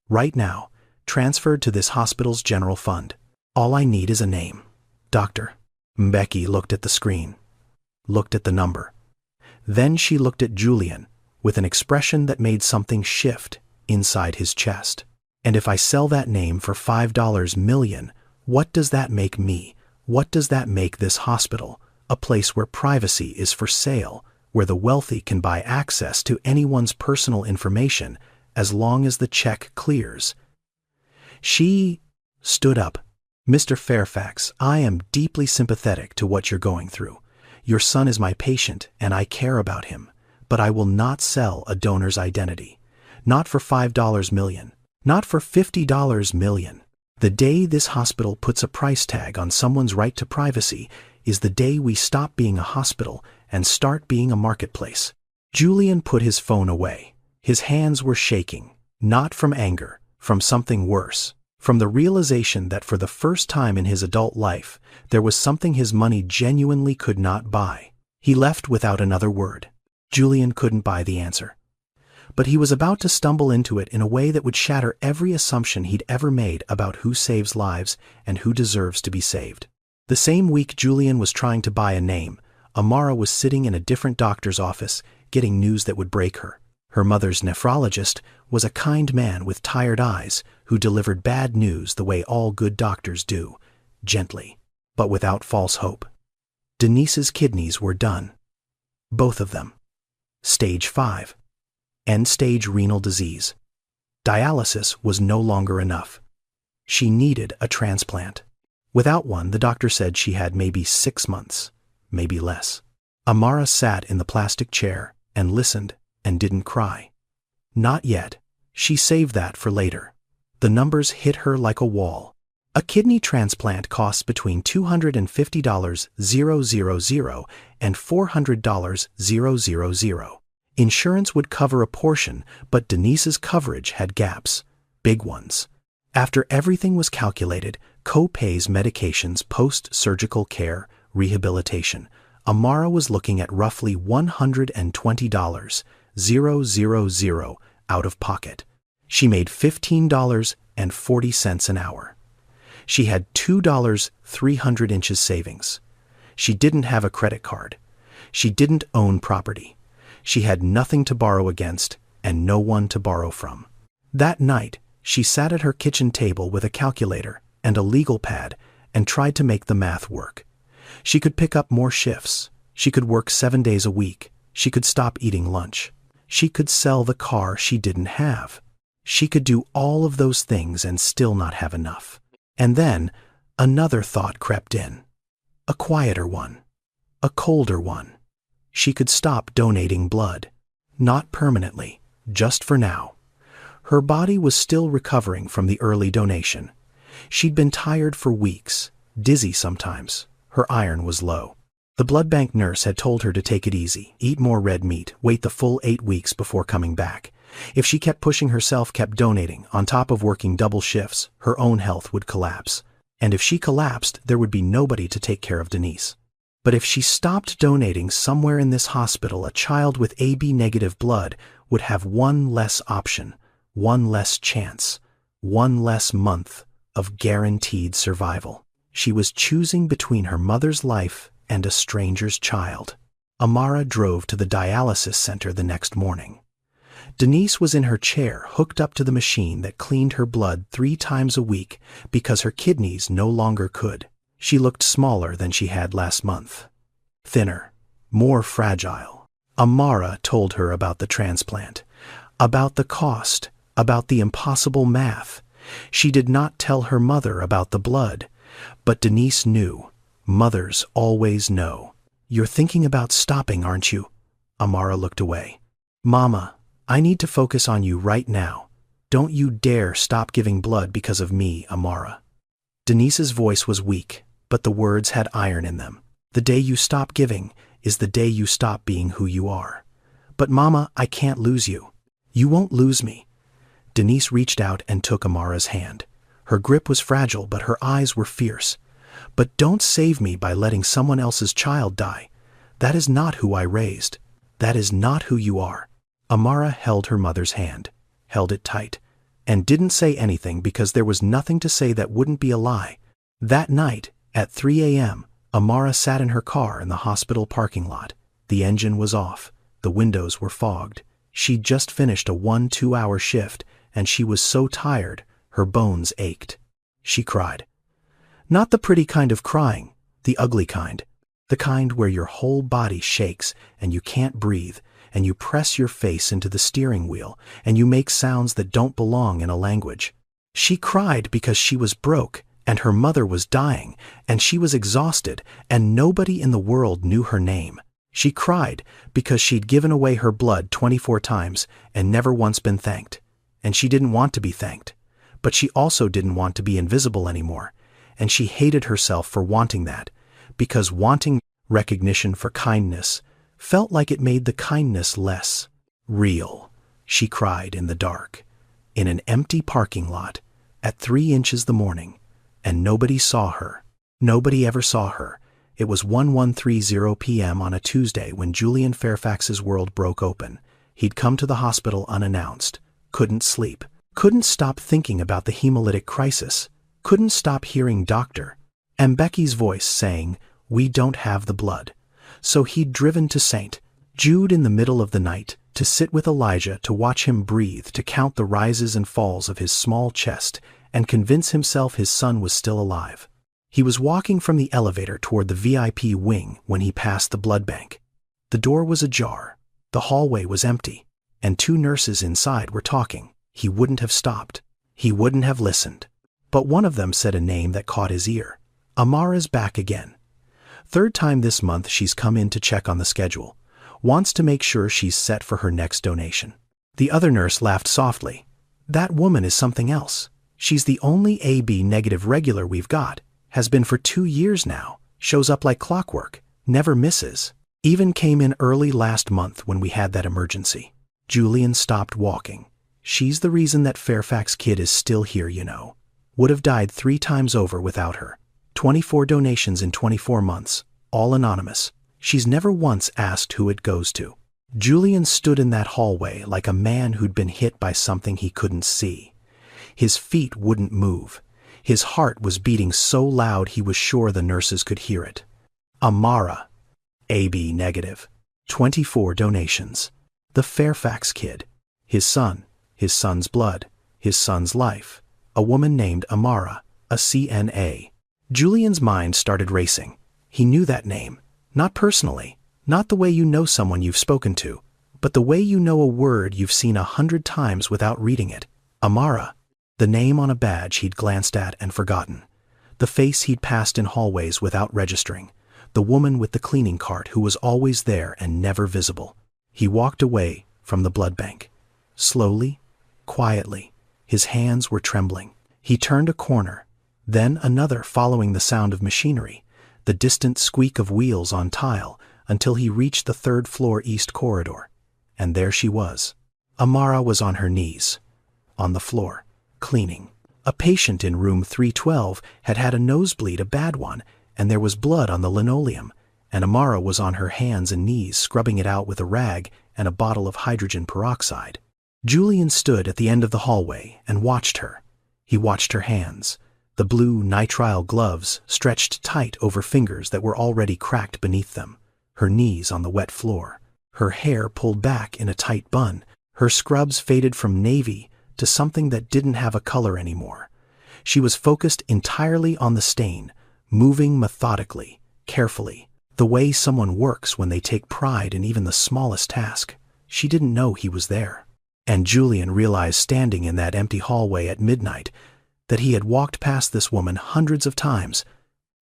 Right now, transferred to this hospital's general fund. All I need is a name. Dr. Mbeki looked at the screen, looked at the number. Then she looked at Julian with an expression that made something shift inside his chest. And if I sell that name for $5 million, what does that make me? What does that make this hospital? A place where privacy is for sale, where the wealthy can buy access to anyone's personal information as long as the check clears. She stood up. Mr. Fairfax, I am deeply sympathetic to what you're going through. Your son is my patient and I care about him, but I will not sell a donor's identity. Not for $5 million. Not for $50 million. The day this hospital puts a price tag on someone's right to privacy is the day we stop being a hospital and start being a marketplace. Julian put his phone away. His hands were shaking, not from anger, from something worse, from the realization that for the first time in his adult life, there was something his money genuinely could not buy. He left without another word. Julian couldn't buy the answer. But he was about to stumble into it in a way that would shatter every assumption he'd ever made about who saves lives and who deserves to be saved. The same week Julian was trying to buy a name, Amara was sitting in a different doctor's office, getting news that would break her. Her mother's nephrologist was a kind man with tired eyes who delivered bad news the way all good doctors do, gently, but without false hope. Denise's kidneys were done. Both of them. Stage 5. End-stage renal disease. Dialysis was no longer enough. She needed a transplant. Without one, the doctor said she had maybe 6 months, maybe less. Amara sat in the plastic chair and listened and didn't cry. Not yet. She saved that for later. The numbers hit her like a wall. A kidney transplant costs between $250,000 and $400,000. Insurance would cover a portion, but Denise's coverage had gaps, big ones. After everything was calculated, co-pays, medications, post-surgical care, rehabilitation, Amara was looking at roughly $120,000 out of pocket. She made $15.40 an hour. She had $2.300 savings. She didn't have a credit card. She didn't own property. She had nothing to borrow against and no one to borrow from. That night, she sat at her kitchen table with a calculator and a legal pad and tried to make the math work. She could pick up more shifts. She could work 7 days a week. She could stop eating lunch. She could sell the car she didn't have. She could do all of those things and still not have enough. And then, another thought crept in. A quieter one. A colder one. She could stop donating blood. Not permanently, just for now. Her body was still recovering from the early donation. She'd been tired for weeks, dizzy sometimes. Her iron was low. The blood bank nurse had told her to take it easy, eat more red meat, wait the full 8 weeks before coming back. If she kept pushing herself, kept donating, on top of working double shifts, her own health would collapse. And if she collapsed, there would be nobody to take care of Denise. But if she stopped donating somewhere in this hospital, a child with AB negative blood would have one less option, one less chance, one less month of guaranteed survival. She was choosing between her mother's life and a stranger's child. Amara drove to the dialysis center the next morning. Denise was in her chair, hooked up to the machine that cleaned her blood 3 times a week because her kidneys no longer could. She looked smaller than she had last month. Thinner, more fragile. Amara told her about the transplant, about the cost, about the impossible math. She did not tell her mother about the blood, but Denise knew. Mothers always know. "You're thinking about stopping, aren't you?" Amara looked away. "Mama, I need to focus on you right now. Don't you dare stop giving blood because of me, Amara." Denise's voice was weak, but the words had iron in them. "The day you stop giving is the day you stop being who you are." "But Mama, I can't lose you." "You won't lose me." Denise reached out and took Amara's hand. Her grip was fragile, but her eyes were fierce. "But don't save me by letting someone else's child die. That is not who I raised. That is not who you are." Amara held her mother's hand, held it tight, and didn't say anything because there was nothing to say that wouldn't be a lie. That night, at 3 a.m., Amara sat in her car in the hospital parking lot. The engine was off. The windows were fogged. She'd just finished a 1-2-hour shift, and she was so tired, her bones ached. She cried. Not the pretty kind of crying, the ugly kind. The kind where your whole body shakes and you can't breathe, and you press your face into the steering wheel, and you make sounds that don't belong in a language. She cried because she was broke, and her mother was dying, and she was exhausted, and nobody in the world knew her name. She cried because she'd given away her blood 24 times and never once been thanked. And she didn't want to be thanked. But she also didn't want to be invisible anymore. And she hated herself for wanting that, because wanting recognition for kindness felt like it made the kindness less real. She cried in the dark, in an empty parking lot, at 3 inches the morning, and nobody saw her. Nobody ever saw her. It was 11:30 p.m. on a Tuesday when Julian Fairfax's world broke open. He'd come to the hospital unannounced, couldn't sleep, couldn't stop thinking about the hemolytic crisis, couldn't stop hearing Dr. Mbecky's voice saying, "We don't have the blood." So he'd driven to St. Jude in the middle of the night to sit with Elijah, to watch him breathe, to count the rises and falls of his small chest, and convince himself his son was still alive. He was walking from the elevator toward the VIP wing when he passed the blood bank. The door was ajar, the hallway was empty, and 2 nurses inside were talking. He wouldn't have stopped. He wouldn't have listened. But one of them said a name that caught his ear. "Amara's back again. 3rd time this month she's come in to check on the schedule. Wants to make sure she's set for her next donation." The other nurse laughed softly. "That woman is something else. She's the only AB negative regular we've got. Has been for 2 years now. Shows up like clockwork. Never misses. Even came in early last month when we had that emergency." Julian stopped walking. "She's the reason that Fairfax kid is still here, you know. Would have died 3 times over without her. 24 donations in 24 months, all anonymous. She's never once asked who it goes to." Julian stood in that hallway like a man who'd been hit by something he couldn't see. His feet wouldn't move. His heart was beating so loud he was sure the nurses could hear it. Amara, AB negative, 24 donations. The Fairfax kid. His son, his son's blood, his son's life. A woman named Amara, a CNA. Julian's mind started racing. He knew that name. Not personally, not the way you know someone you've spoken to, but the way you know a word you've seen 100 times without reading it. Amara. The name on a badge he'd glanced at and forgotten. The face he'd passed in hallways without registering. The woman with the cleaning cart who was always there and never visible. He walked away from the blood bank. Slowly, quietly. His hands were trembling. He turned a corner, then another, following the sound of machinery. the distant squeak of wheels on tile, until he reached the third-floor east corridor. And there she was. Amara was on her knees, on the floor, cleaning. A patient in room 312 had had a nosebleed, a bad one, and there was blood on the linoleum, and Amara was on her hands and knees scrubbing it out with a rag and a bottle of hydrogen peroxide. Julian stood at the end of the hallway and watched her. He watched her hands, the blue nitrile gloves stretched tight over fingers that were already cracked beneath them, her knees on the wet floor, her hair pulled back in a tight bun, her scrubs faded from navy to something that didn't have a color anymore. She was focused entirely on the stain, moving methodically, carefully, the way someone works when they take pride in even the smallest task. She didn't know he was there. And Julian realized, standing in that empty hallway at midnight, that he had walked past this woman hundreds of times.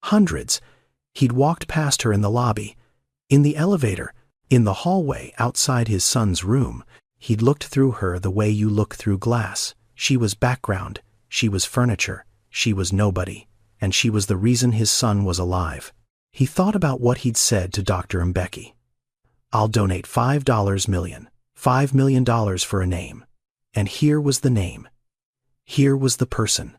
Hundreds. He'd walked past her in the lobby, in the elevator, in the hallway outside his son's room. He'd looked through her the way you look through glass. She was background, she was furniture, she was nobody, and she was the reason his son was alive. He thought about what he'd said to Dr. Mbeki. "I'll donate $5 million, $5 million for a name." And here was the name. Here was the person,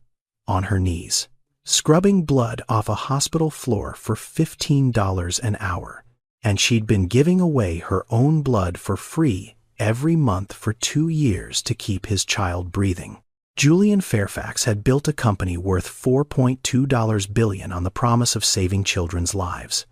on her knees, scrubbing blood off a hospital floor for $15 an hour. And she'd been giving away her own blood for free every month for 2 years to keep his child breathing. Julian Fairfax had built a company worth $4.2 billion on the promise of saving children's lives.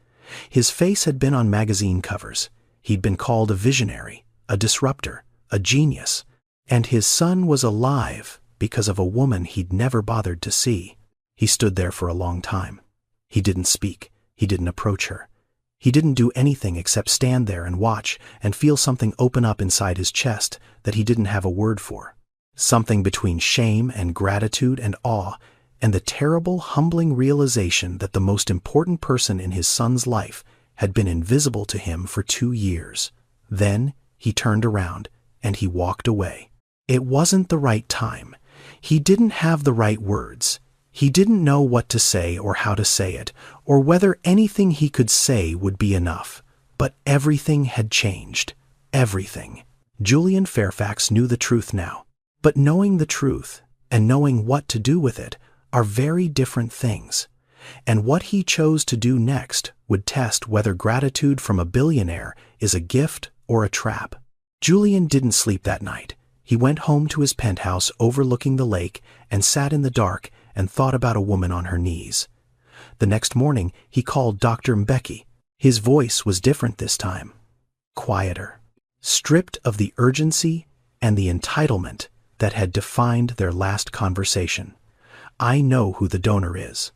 His face had been on magazine covers. He'd been called a visionary, a disruptor, a genius. And his son was alive because of a woman he'd never bothered to see. He stood there for a long time. He didn't speak. He didn't approach her. He didn't do anything except stand there and watch and feel something open up inside his chest that he didn't have a word for. Something between shame and gratitude and awe, and the terrible, humbling realization that the most important person in his son's life had been invisible to him for 2 years. Then he turned around and he walked away. It wasn't the right time. He didn't have the right words. He didn't know what to say or how to say it, or whether anything he could say would be enough. But everything had changed. Everything. Julian Fairfax knew the truth now. But knowing the truth and knowing what to do with it are very different things. And what he chose to do next would test whether gratitude from a billionaire is a gift or a trap. Julian didn't sleep that night. He went home to his penthouse overlooking the lake and sat in the dark and thought about a woman on her knees. The next morning, he called Dr. Mbeki. His voice was different this time. Quieter. Stripped of the urgency and the entitlement that had defined their last conversation. "I know who the donor is."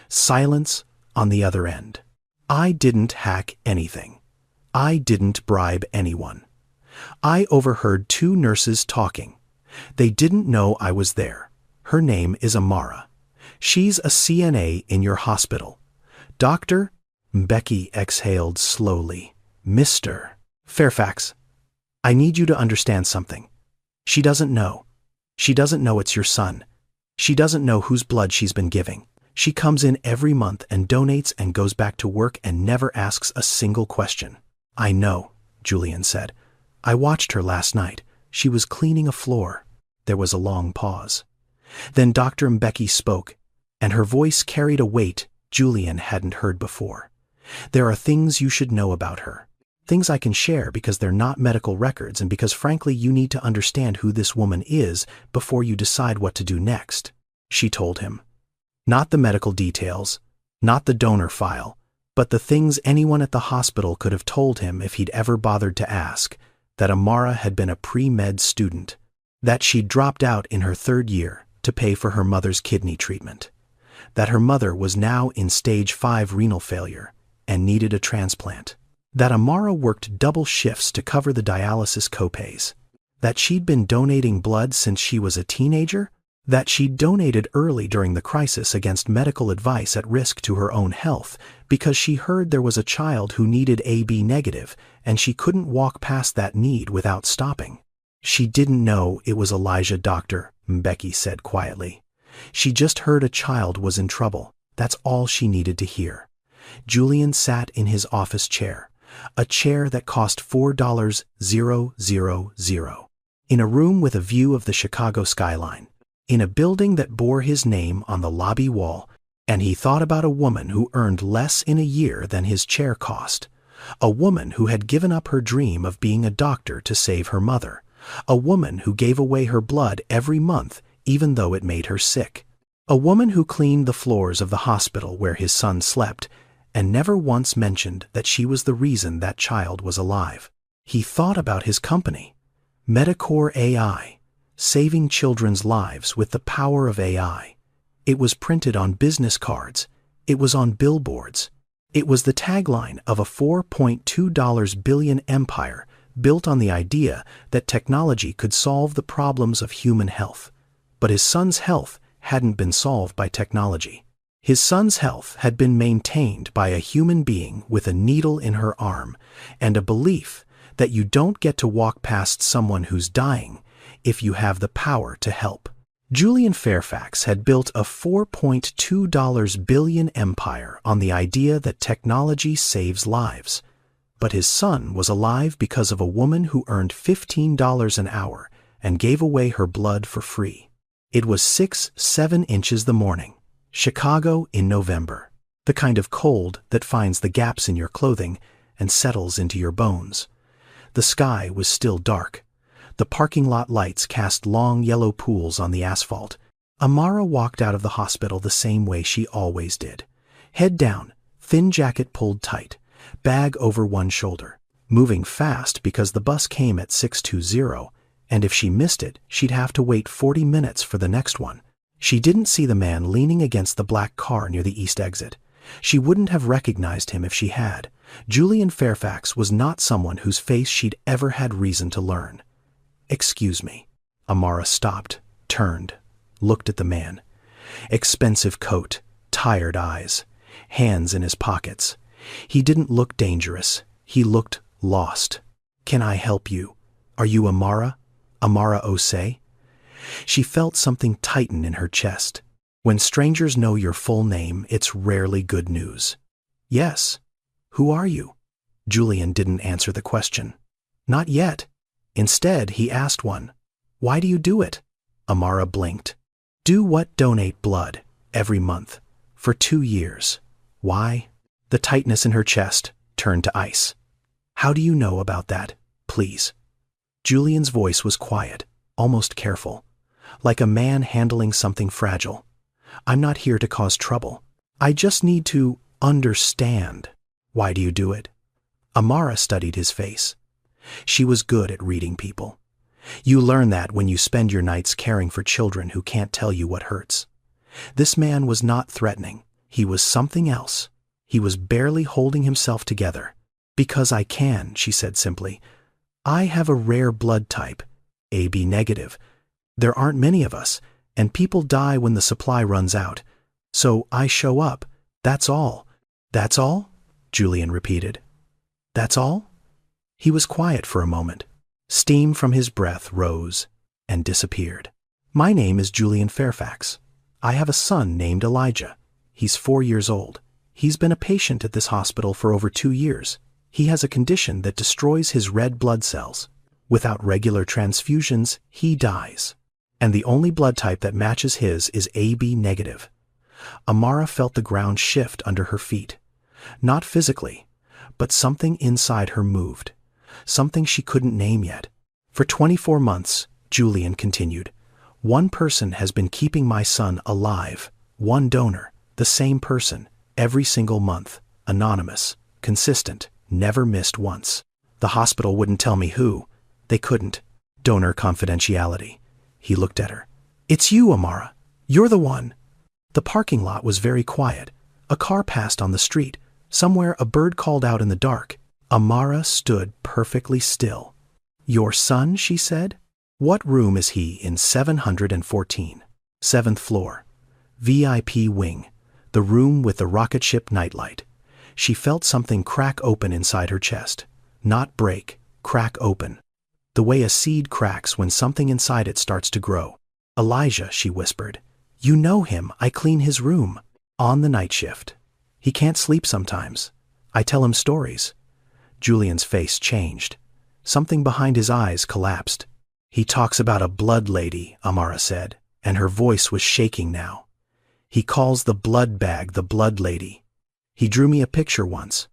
Silence on the other end. "I didn't hack anything. I didn't bribe anyone. I overheard 2 nurses talking. They didn't know I was there. Her name is Amara. She's a CNA in your hospital. Dr. Mbeki exhaled slowly. "Mr. Fairfax, I need you to understand something. She doesn't know. She doesn't know it's your son. She doesn't know whose blood she's been giving. She comes in every month and donates and goes back to work and never asks a single question." "I know," Julian said. "I watched her last night. She was cleaning a floor." There was a long pause. Then Dr. Mbeki spoke, and her voice carried a weight Julian hadn't heard before. "There are things you should know about her. Things I can share because they're not medical records and because frankly you need to understand who this woman is before you decide what to do next," she told him. Not the medical details, not the donor file, but the things anyone at the hospital could have told him if he'd ever bothered to ask: that Amara had been a pre-med student, that she'd dropped out in her 3rd year to pay for her mother's kidney treatment, that her mother was now in stage 5 renal failure and needed a transplant, that Amara worked double shifts to cover the dialysis copays, that she'd been donating blood since she was a teenager, that she'd donated early during the crisis against medical advice at risk to her own health because she heard there was a child who needed AB negative and she couldn't walk past that need without stopping. She didn't know it was Elijah, Dr. Mbeki said quietly. She just heard a child was in trouble. That's all she needed to hear. Julian sat in his office chair, a chair that cost $4,000, in a room with a view of the Chicago skyline, in a building that bore his name on the lobby wall, and he thought about a woman who earned less in a year than his chair cost, a woman who had given up her dream of being a doctor to save her mother, a woman who gave away her blood every month even though it made her sick, a woman who cleaned the floors of the hospital where his son slept and never once mentioned that she was the reason that child was alive. He thought about his company, Medicore AI, saving children's lives with the power of AI. It was printed on business cards. It was on billboards. It was the tagline of a $4.2 billion empire built on the idea that technology could solve the problems of human health. But his son's health hadn't been solved by technology. His son's health had been maintained by a human being with a needle in her arm and a belief that you don't get to walk past someone who's dying if you have the power to help. Julian Fairfax had built a $4.2 billion empire on the idea that technology saves lives. But his son was alive because of a woman who earned $15 an hour and gave away her blood for free. It was 6-7 inches the morning, Chicago in November, the kind of cold that finds the gaps in your clothing and settles into your bones. The sky was still dark. The parking lot lights cast long yellow pools on the asphalt. Amara walked out of the hospital the same way she always did. Head down, thin jacket pulled tight, bag over one shoulder, moving fast because the bus came at 6:20, and if she missed it, she'd have to wait 40 minutes for the next one. She didn't see the man leaning against the black car near the east exit. She wouldn't have recognized him if she had. Julian Fairfax was not someone whose face she'd ever had reason to learn. "Excuse me." Amara stopped, turned, looked at the man. Expensive coat, tired eyes, hands in his pockets. He didn't look dangerous. He looked lost. "Can I help you? Are you Amara? Amara Osei?" She felt something tighten in her chest. When strangers know your full name, it's rarely good news. "Yes. Who are you?" Julian didn't answer the question. Not yet. Instead, he asked one. "Why do you do it?" Amara blinked. "Do what? Donate blood. Every month. For 2 years. Why?" The tightness in her chest turned to ice. "How do you know about that? Please." Julian's voice was quiet, almost careful, like a man handling something fragile. "I'm not here to cause trouble. I just need to understand. Why do you do it?" Amara studied his face. She was good at reading people. You learn that when you spend your nights caring for children who can't tell you what hurts. This man was not threatening. He was something else. He was barely holding himself together. "Because I can," she said simply. "I have a rare blood type, AB negative. There aren't many of us, and people die when the supply runs out. So I show up. That's all." "That's all?" Julian repeated. "That's all?" He was quiet for a moment. Steam from his breath rose and disappeared. "My name is Julian Fairfax. I have a son named Elijah. He's 4 years old. He's been a patient at this hospital for over 2 years. He has a condition that destroys his red blood cells. Without regular transfusions, he dies. And the only blood type that matches his is AB negative." Amara felt the ground shift under her feet. Not physically, but something inside her moved. Something she couldn't name yet. "For 24 months, Julian continued, one person has been keeping my son alive. One donor, the same person, every single month, anonymous, consistent, never missed once. The hospital wouldn't tell me who. They couldn't. Donor confidentiality." He looked at her. "It's you, Amara. You're the one." The parking lot was very quiet. A car passed on the street. Somewhere a bird called out in the dark. Amara stood perfectly still. "Your son?" she said. "What room is he in? 714. 7th floor. VIP wing. The room with the rocket ship nightlight." She felt something crack open inside her chest. Not break, crack open. The way a seed cracks when something inside it starts to grow. "Elijah," she whispered. "You know him. I clean his room. On the night shift." He can't sleep sometimes. I tell him stories." Julian's face changed. Something behind his eyes collapsed. "He talks about a blood lady," Amara said, and her voice was shaking now. "He calls the blood bag the blood lady. He drew me a picture once.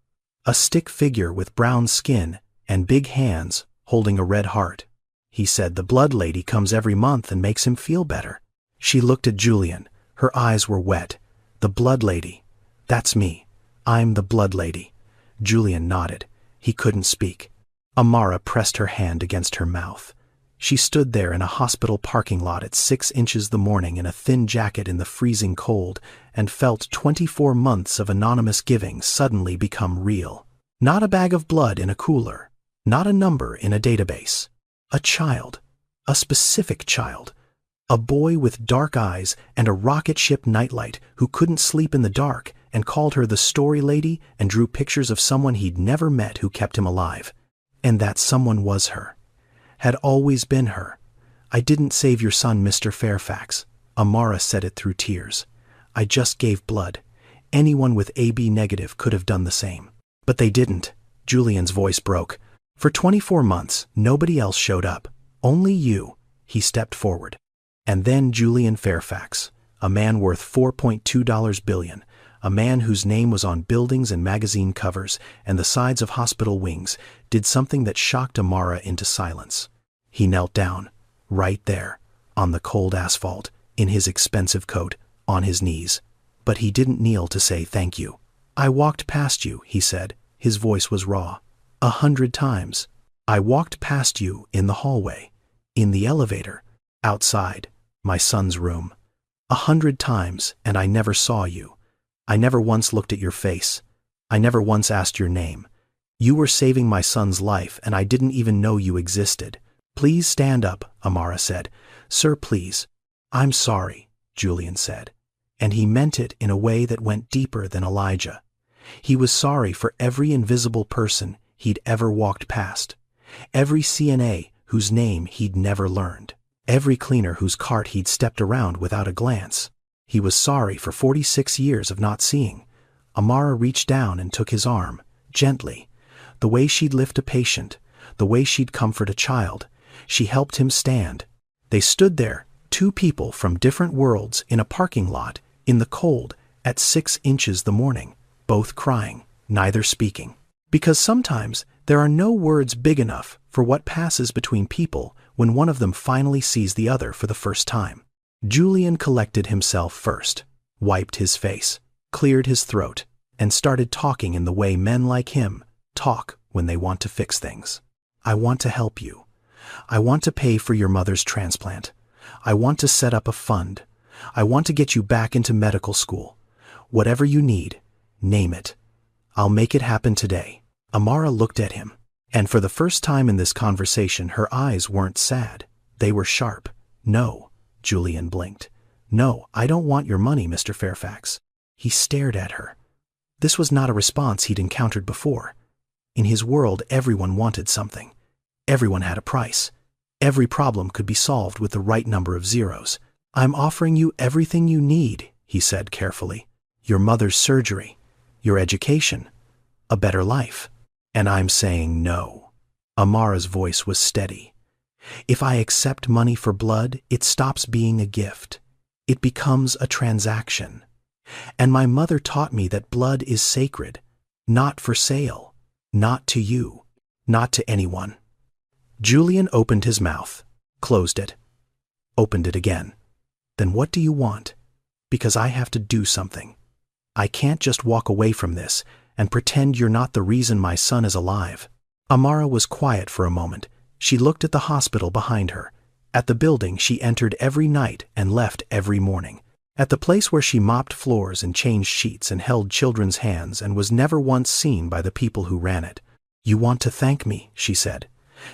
A stick figure with brown skin and big hands holding a red heart. He said the blood lady comes every month and makes him feel better." She looked at Julian. Her eyes were wet. "The blood lady. That's me. I'm the blood lady." Julian nodded. He couldn't speak. Amara pressed her hand against her mouth. She stood there in a hospital parking lot at 6 inches the morning in a thin jacket in the freezing cold and felt 24 months of anonymous giving suddenly become real. Not a bag of blood in a cooler. Not a number in a database. A child. A specific child. A boy with dark eyes and a rocket ship nightlight who couldn't sleep in the dark and called her the story lady and drew pictures of someone he'd never met who kept him alive. And that someone was her. Had always been her. "I didn't save your son, Mr. Fairfax." Amara said it through tears. "I just gave blood. Anyone with AB negative could have done the same. But they didn't." Julian's voice broke. "For 24 months, nobody else showed up. Only you." He stepped forward. And then Julian Fairfax, a man worth $4.2 billion, a man whose name was on buildings and magazine covers and the sides of hospital wings, did something that shocked Amara into silence. He knelt down, right there, on the cold asphalt, in his expensive coat, on his knees. But he didn't kneel to say thank you. "I walked past you," he said. His voice was raw. 100 times. "I walked past you in the hallway, in the elevator, outside, my son's room. 100 times, and I never saw you. I never once looked at your face. I never once asked your name. You were saving my son's life, and I didn't even know you existed." "Please stand up," Amara said. "Sir, please." "I'm sorry," Julian said. And he meant it in a way that went deeper than Elijah. He was sorry for every invisible person he'd ever walked past, every CNA whose name he'd never learned, every cleaner whose cart he'd stepped around without a glance. He was sorry for 46 years of not seeing. Amara reached down and took his arm, gently. The way she'd lift a patient, the way she'd comfort a child. She helped him stand. They stood there, 2 people from different worlds in a parking lot, in the cold, at 6 inches the morning, both crying, neither speaking. Because sometimes there are no words big enough for what passes between people when one of them finally sees the other for the first time. Julian collected himself first, wiped his face, cleared his throat, and started talking in the way men like him talk when they want to fix things. "I want to help you. I want to pay for your mother's transplant. I want to set up a fund. I want to get you back into medical school. Whatever you need, name it. I'll make it happen today." Amara looked at him, and for the first time in this conversation her eyes weren't sad. They were sharp. "No." Julian blinked. "No, I don't want your money, Mr. Fairfax." He stared at her. This was not a response he'd encountered before. In his world, everyone wanted something. Everyone had a price. Every problem could be solved with the right number of zeros. "I'm offering you everything you need," he said carefully. "Your mother's surgery, your education, a better life. And I'm saying no." Amara's voice was steady. "If I accept money for blood, it stops being a gift. It becomes a transaction. And my mother taught me that blood is sacred, not for sale, not to you, not to anyone." Julian opened his mouth, closed it, opened it again. "Then what do you want? Because I have to do something. I can't just walk away from this and pretend you're not the reason my son is alive." Amara was quiet for a moment. She looked at the hospital behind her, at the building she entered every night and left every morning, at the place where she mopped floors and changed sheets and held children's hands and was never once seen by the people who ran it. "You want to thank me," she said.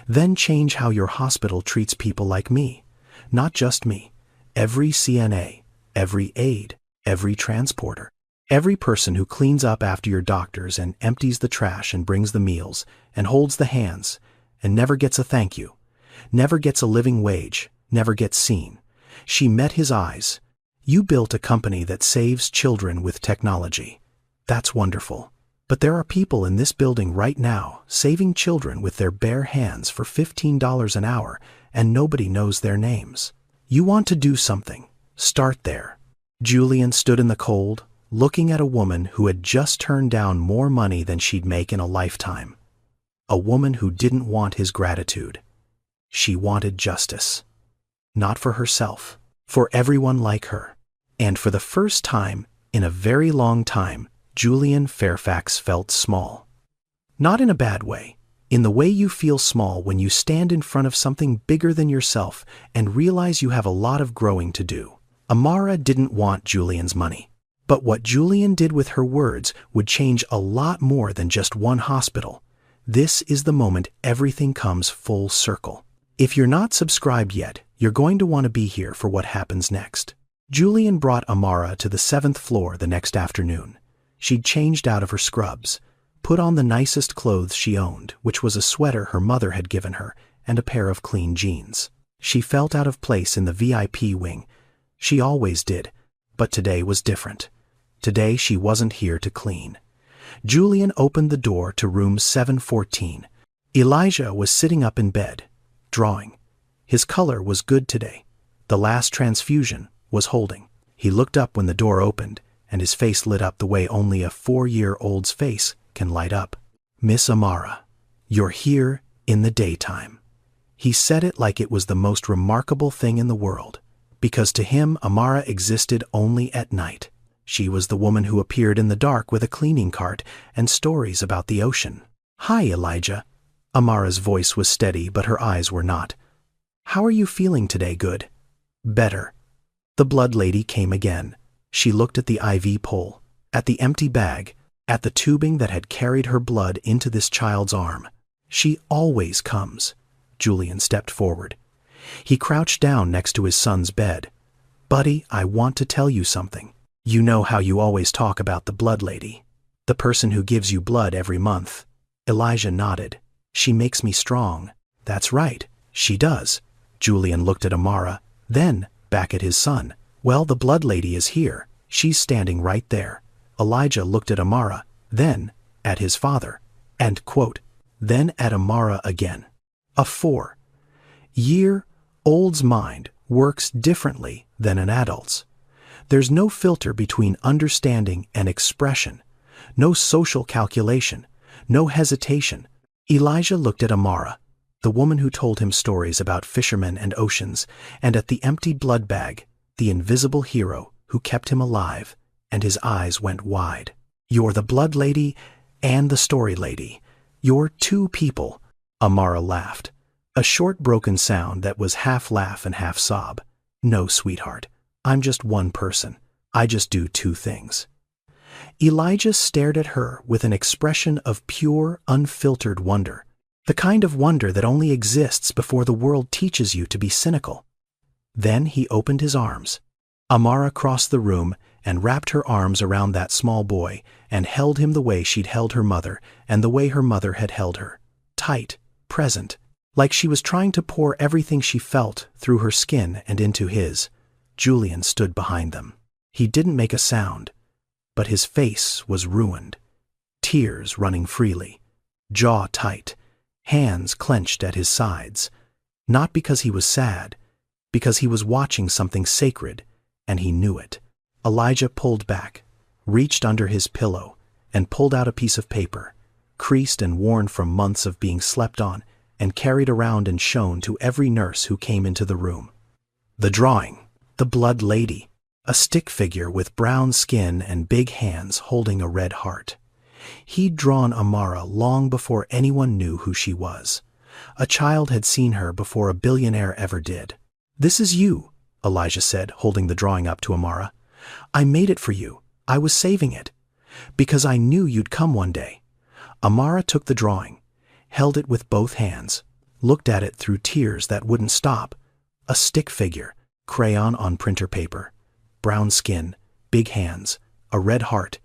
"Then change how your hospital treats people like me. Not just me. Every CNA, every aide, every transporter. Every person who cleans up after your doctors and empties the trash and brings the meals and holds the hands and never gets a thank you, never gets a living wage, never gets seen." She met his eyes. "You built a company that saves children with technology. That's wonderful. But there are people in this building right now saving children with their bare hands for $15 an hour, and nobody knows their names. You want to do something. Start there. Julian stood in the cold, looking at a woman who had just turned down more money than she'd make in a lifetime. A woman who didn't want his gratitude. She wanted justice. Not for herself, for everyone like her. And for the first time in a very long time, Julian Fairfax felt small. Not in a bad way, in the way you feel small when you stand in front of something bigger than yourself and realize you have a lot of growing to do. Amara didn't want Julian's money. But what Julian did with her words would change a lot more than just one hospital. This is the moment everything comes full circle. If you're not subscribed yet, you're going to want to be here for what happens next. Julian brought Amara to the 7th floor the next afternoon. She'd changed out of her scrubs, put on the nicest clothes she owned, which was a sweater her mother had given her, and a pair of clean jeans. She felt out of place in the VIP wing. She always did, but today was different. Today she wasn't here to clean. Julian opened the door to room 714. Elijah was sitting up in bed, drawing. His color was good today. The last transfusion was holding. He looked up when the door opened, and his face lit up the way only a 4-year-old's face can light up. "Miss Amara, you're here in the daytime." He said it like it was the most remarkable thing in the world, because to him Amara existed only at night. She was the woman who appeared in the dark with a cleaning cart and stories about the ocean. "Hi, Elijah." Amara's voice was steady, but her eyes were not. "How are you feeling today, good?" "Better." The blood lady came again. She looked at the IV pole, at the empty bag, at the tubing that had carried her blood into this child's arm. "She always comes." Julian stepped forward. He crouched down next to his son's bed. "Buddy, I want to tell you something. You know how you always talk about the blood lady, the person who gives you blood every month." Elijah nodded. "She makes me strong." "That's right, she does." Julian looked at Amara, then back at his son. "Well, the blood lady is here. She's standing right there." Elijah looked at Amara, then at his father, and quote, then at Amara again. A 4-year-old's mind works differently than an adult's. There's no filter between understanding and expression, no social calculation, no hesitation. Elijah looked at Amara, the woman who told him stories about fishermen and oceans, and at the empty blood bag, the invisible hero who kept him alive, and his eyes went wide. "You're the blood lady and the story lady. You're two people." Amara laughed, a short broken sound that was half laugh and half sob. "No, sweetheart. I'm just one person. I just do two things." Elijah stared at her with an expression of pure, unfiltered wonder, the kind of wonder that only exists before the world teaches you to be cynical. Then he opened his arms. Amara crossed the room and wrapped her arms around that small boy and held him the way she'd held her mother and the way her mother had held her, tight, present, like she was trying to pour everything she felt through her skin and into his. Julian stood behind them. He didn't make a sound, but his face was ruined, tears running freely, jaw tight, hands clenched at his sides, not because he was sad, because he was watching something sacred, and he knew it. Elijah pulled back, reached under his pillow, and pulled out a piece of paper, creased and worn from months of being slept on, and carried around and shown to every nurse who came into the room. The drawing. The blood lady, a stick figure with brown skin and big hands holding a red heart. He'd drawn Amara long before anyone knew who she was. A child had seen her before a billionaire ever did. "This is you," Elijah said, holding the drawing up to Amara. "I made it for you. I was saving it. Because I knew you'd come one day." Amara took the drawing, held it with both hands, looked at it through tears that wouldn't stop. A stick figure. Crayon on printer paper, brown skin, big hands, a red heart.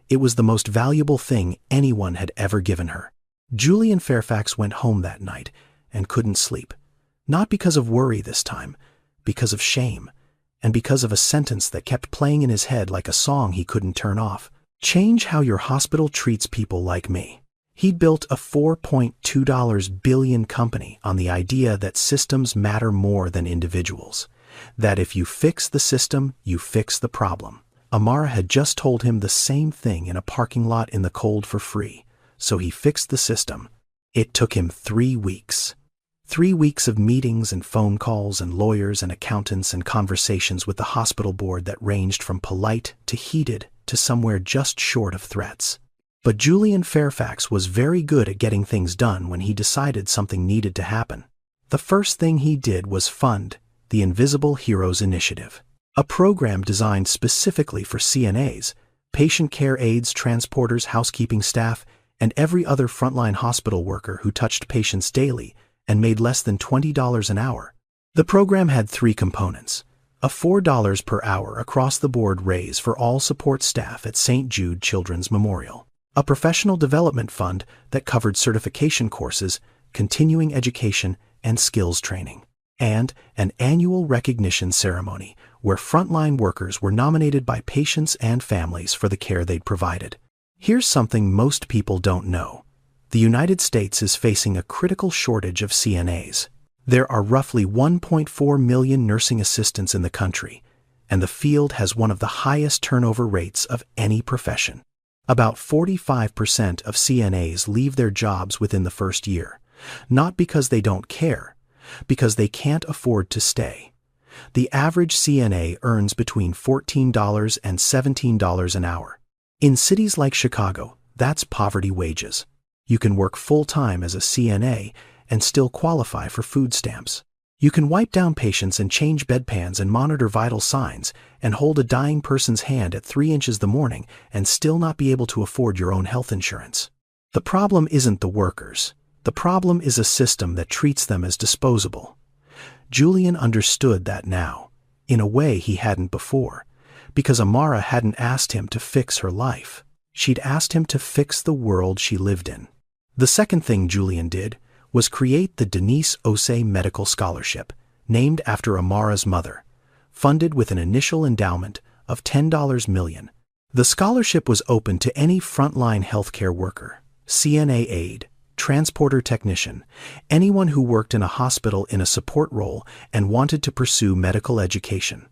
It was the most valuable thing anyone had ever given her. Julian Fairfax went home that night and couldn't sleep. Not because of worry this time, because of shame, and because of a sentence that kept playing in his head like a song he couldn't turn off. Change how your hospital treats people like me. He'd built a $4.2 billion company on the idea that systems matter more than individuals. That if you fix the system, you fix the problem. Amara had just told him the same thing in a parking lot in the cold for free, so he fixed the system. It took him 3 weeks. 3 weeks of meetings and phone calls and lawyers and accountants and conversations with the hospital board that ranged from polite to heated to somewhere just short of threats. But Julian Fairfax was very good at getting things done when he decided something needed to happen. The first thing he did was fund the Invisible Heroes Initiative, a program designed specifically for CNAs, patient care aides, transporters, housekeeping staff, and every other frontline hospital worker who touched patients daily and made less than $20 an hour. The program had 3 components: a $4 per hour across-the-board raise for all support staff at St. Jude Children's Memorial, a professional development fund that covered certification courses, continuing education, and skills training, and an annual recognition ceremony where frontline workers were nominated by patients and families for the care they'd provided. Here's something most people don't know. The United States is facing a critical shortage of CNAs. There are roughly 1.4 million nursing assistants in the country, and the field has one of the highest turnover rates of any profession. About 45% of CNAs leave their jobs within the first year, not because they don't care, because they can't afford to stay. The average CNA earns between $14 and $17 an hour. In cities like Chicago, that's poverty wages. You can work full-time as a CNA and still qualify for food stamps. You can wipe down patients and change bedpans and monitor vital signs and hold a dying person's hand at 3 inches the morning and still not be able to afford your own health insurance. The problem isn't the workers. The problem is a system that treats them as disposable. Julian understood that now, in a way he hadn't before, because Amara hadn't asked him to fix her life. She'd asked him to fix the world she lived in. The second thing Julian did was create the Denise Osei Medical Scholarship, named after Amara's mother, funded with an initial endowment of $10 million. The scholarship was open to any frontline healthcare worker, CNA aide, transporter technician, anyone who worked in a hospital in a support role and wanted to pursue medical education.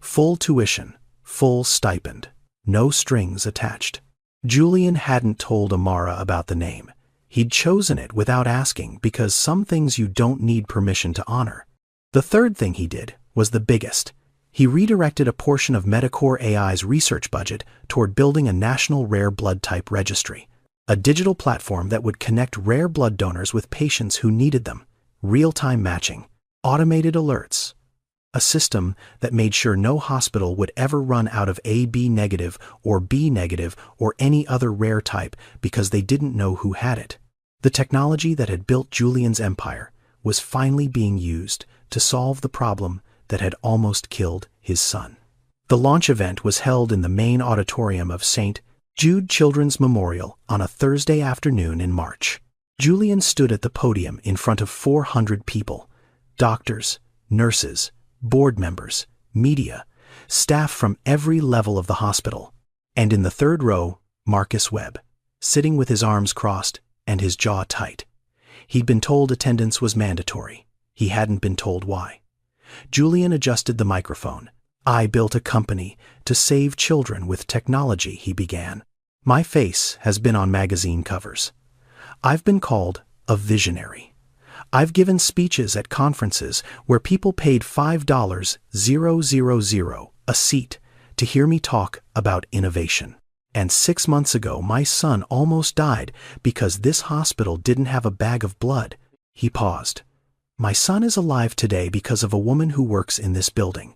Full tuition, full stipend, no strings attached. Julian hadn't told Amara about the name. He'd chosen it without asking because some things you don't need permission to honor. The third thing he did was the biggest. He redirected a portion of Medicore AI's research budget toward building a national rare blood type registry, a digital platform that would connect rare blood donors with patients who needed them, real-time matching, automated alerts, a system that made sure no hospital would ever run out of AB negative or B negative or any other rare type because they didn't know who had it. The technology that had built Julian's empire was finally being used to solve the problem that had almost killed his son. The launch event was held in the main auditorium of St. Jude Children's Memorial on a Thursday afternoon in March. Julian stood at the podium in front of 400 people, doctors, nurses, board members, media, staff from every level of the hospital, and in the third row, Marcus Webb, sitting with his arms crossed and his jaw tight. He'd been told attendance was mandatory. He hadn't been told why. Julian adjusted the microphone. "I built a company to save children with technology," he began. "My face has been on magazine covers. I've been called a visionary. I've given speeches at conferences where people paid $5,000 a seat to hear me talk about innovation. And 6 months ago, my son almost died because this hospital didn't have a bag of blood." He paused. "My son is alive today because of a woman who works in this building.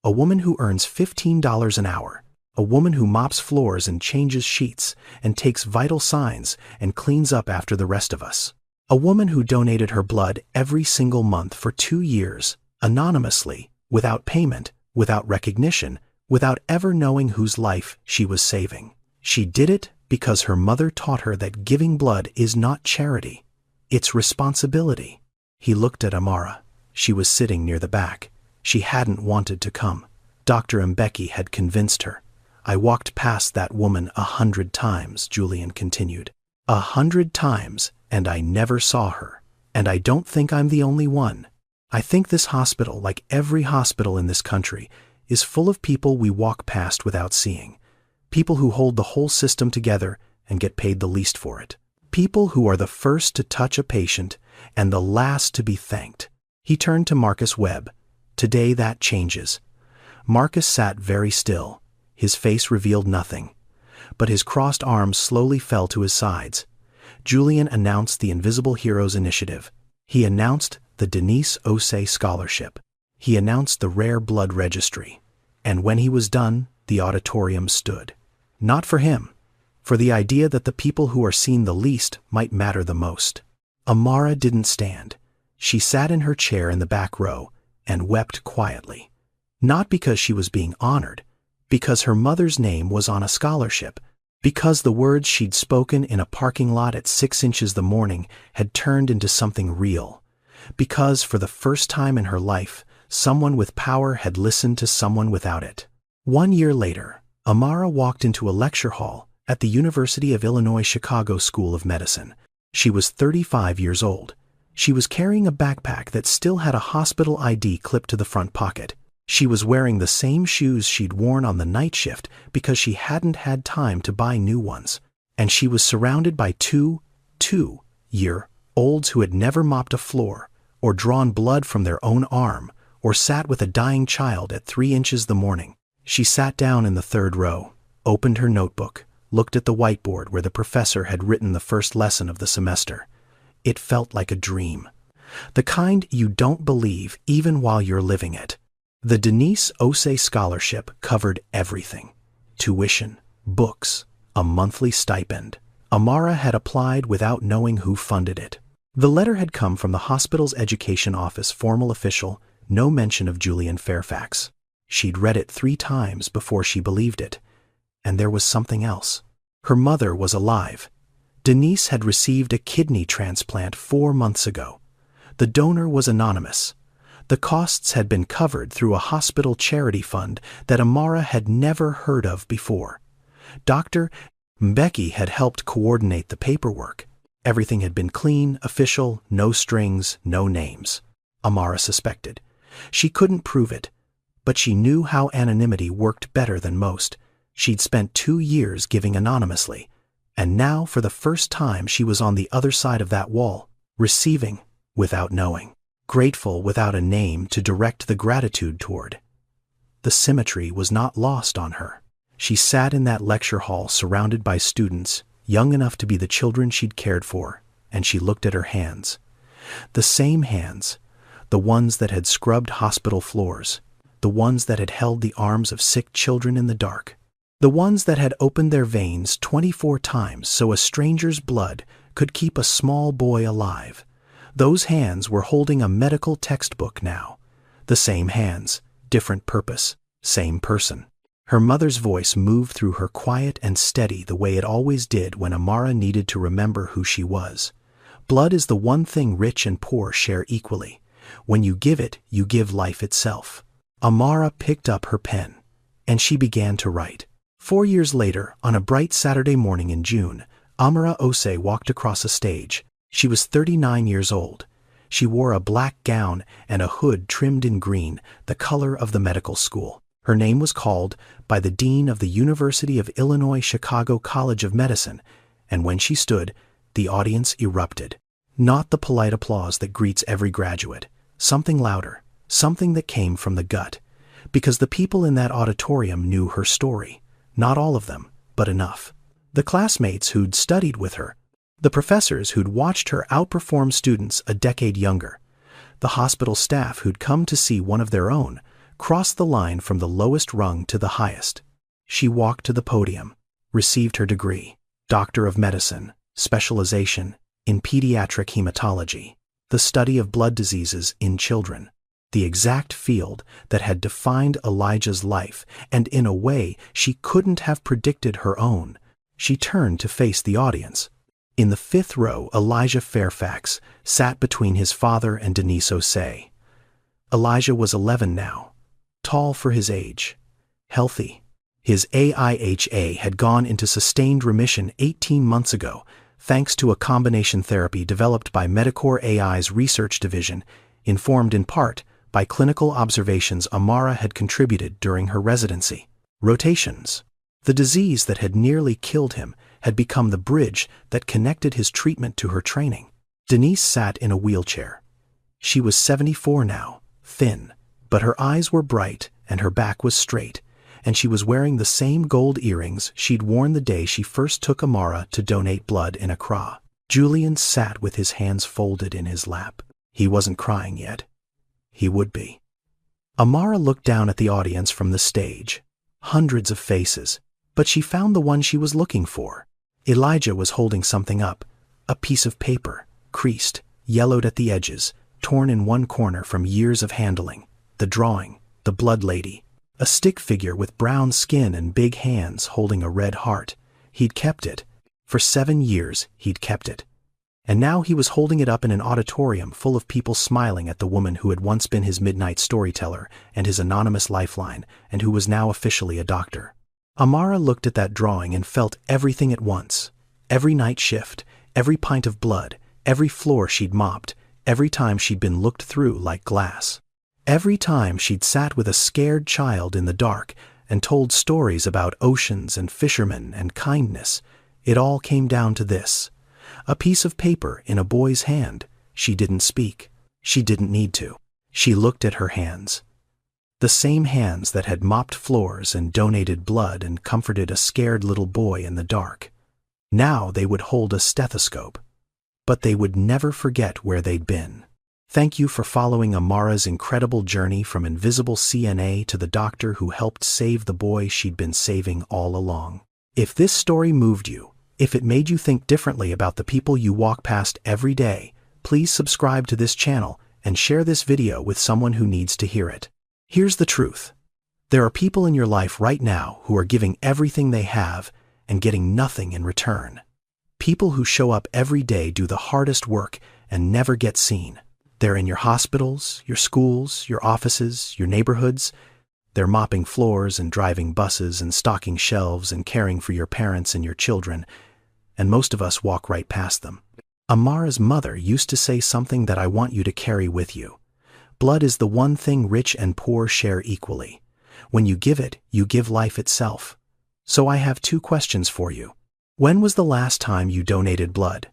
A woman who earns $15 an hour. A woman who mops floors and changes sheets and takes vital signs and cleans up after the rest of us. A woman who donated her blood every single month for 2 years, anonymously, without payment, without recognition, without ever knowing whose life she was saving. She did it because her mother taught her that giving blood is not charity. It's responsibility." He looked at Amara. She was sitting near the back. She hadn't wanted to come. Dr. Mbeki had convinced her. I walked past that woman 100 times, Julian continued. 100 times, and I never saw her. And I don't think I'm the only one. I think this hospital, like every hospital in this country, is full of people we walk past without seeing. People who hold the whole system together and get paid the least for it. People who are the first to touch a patient and the last to be thanked. He turned to Marcus Webb. Today that changes. Marcus sat very still. His face revealed nothing, but his crossed arms slowly fell to his sides. Julian announced the Invisible Heroes Initiative. He announced the Denise Osei Scholarship. He announced the Rare Blood Registry. And when he was done, the auditorium stood. Not for him, for the idea that the people who are seen the least might matter the most. Amara didn't stand. She sat in her chair in the back row and wept quietly. Not because she was being honored, because her mother's name was on a scholarship, because the words she'd spoken in a parking lot at 6 inches the morning had turned into something real, because for the first time in her life, someone with power had listened to someone without it. 1 year later, Amara walked into a lecture hall at the University of Illinois Chicago School of Medicine. She was 35 years old. She was carrying a backpack that still had a hospital ID clipped to the front pocket. She was wearing the same shoes she'd worn on the night shift because she hadn't had time to buy new ones. And she was surrounded by two-year-olds who had never mopped a floor, or drawn blood from their own arm, or sat with a dying child at 3 inches the morning. She sat down in the third row, opened her notebook, looked at the whiteboard where the professor had written the first lesson of the semester. It felt like a dream. The kind you don't believe even while you're living it. The Denise Osei Scholarship covered everything. Tuition, books, a monthly stipend. Amara had applied without knowing who funded it. The letter had come from the hospital's education office formal official, no mention of Julian Fairfax. She'd read it 3 times before she believed it. And there was something else. Her mother was alive. Denise had received a kidney transplant 4 months ago. The donor was anonymous. The costs had been covered through a hospital charity fund that Amara had never heard of before. Dr. Mbeki had helped coordinate the paperwork. Everything had been clean, official, no strings, no names. Amara suspected. She couldn't prove it, but she knew how anonymity worked better than most. She'd spent 2 years giving anonymously, and now for the first time she was on the other side of that wall, receiving without knowing. Grateful without a name to direct the gratitude toward. The symmetry was not lost on her. She sat in that lecture hall surrounded by students, young enough to be the children she'd cared for, and she looked at her hands. The same hands, the ones that had scrubbed hospital floors, the ones that had held the arms of sick children in the dark, the ones that had opened their veins 24 times so a stranger's blood could keep a small boy alive. Those hands were holding a medical textbook now. The same hands, different purpose, same person. Her mother's voice moved through her quiet and steady the way it always did when Amara needed to remember who she was. Blood is the one thing rich and poor share equally. When you give it, you give life itself. Amara picked up her pen, and she began to write. 4 years later, on a bright Saturday morning in June, Amara Osei walked across a stage. She was 39 years old. She wore a black gown and a hood trimmed in green, the color of the medical school. Her name was called by the dean of the University of Illinois Chicago College of Medicine, and when she stood, the audience erupted. Not the polite applause that greets every graduate. Something louder, something that came from the gut, because the people in that auditorium knew her story. Not all of them, but enough. The classmates who'd studied with her, the professors who'd watched her outperform students a decade younger, the hospital staff who'd come to see one of their own, crossed the line from the lowest rung to the highest. She walked to the podium, received her degree, Doctor of Medicine, specialization in pediatric hematology, the study of blood diseases in children, the exact field that had defined Elijah's life, and in a way she couldn't have predicted her own. She turned to face the audience. In the 5th row, Elijah Fairfax sat between his father and Denise Osei. Elijah was 11 now, tall for his age, healthy. His AIHA had gone into sustained remission 18 months ago, thanks to a combination therapy developed by Medicore AI's research division, informed in part by clinical observations Amara had contributed during her residency. Rotations. The disease that had nearly killed him had become the bridge that connected his treatment to her training. Denise sat in a wheelchair. She was 74 now, thin, but her eyes were bright and her back was straight, and she was wearing the same gold earrings she'd worn the day she first took Amara to donate blood in Accra. Julian sat with his hands folded in his lap. He wasn't crying yet. He would be. Amara looked down at the audience from the stage. Hundreds of faces, but she found the one she was looking for. Elijah was holding something up, a piece of paper, creased, yellowed at the edges, torn in one corner from years of handling. The drawing, the blood lady, a stick figure with brown skin and big hands holding a red heart. He'd kept it. For 7 years, he'd kept it. And now he was holding it up in an auditorium full of people smiling at the woman who had once been his midnight storyteller and his anonymous lifeline, and who was now officially a doctor. Amara looked at that drawing and felt everything at once. Every night shift, every pint of blood, every floor she'd mopped, every time she'd been looked through like glass. Every time she'd sat with a scared child in the dark and told stories about oceans and fishermen and kindness. It all came down to this. A piece of paper in a boy's hand. She didn't speak. She didn't need to. She looked at her hands. The same hands that had mopped floors and donated blood and comforted a scared little boy in the dark. Now they would hold a stethoscope. But they would never forget where they'd been. Thank you for following Amara's incredible journey from invisible CNA to the doctor who helped save the boy she'd been saving all along. If this story moved you, if it made you think differently about the people you walk past every day, please subscribe to this channel and share this video with someone who needs to hear it. Here's the truth. There are people in your life right now who are giving everything they have and getting nothing in return. People who show up every day, do the hardest work, and never get seen. They're in your hospitals, your schools, your offices, your neighborhoods. They're mopping floors and driving buses and stocking shelves and caring for your parents and your children. And most of us walk right past them. Amara's mother used to say something that I want you to carry with you. Blood is the one thing rich and poor share equally. When you give it, you give life itself. So I have 2 questions for you. When was the last time you donated blood?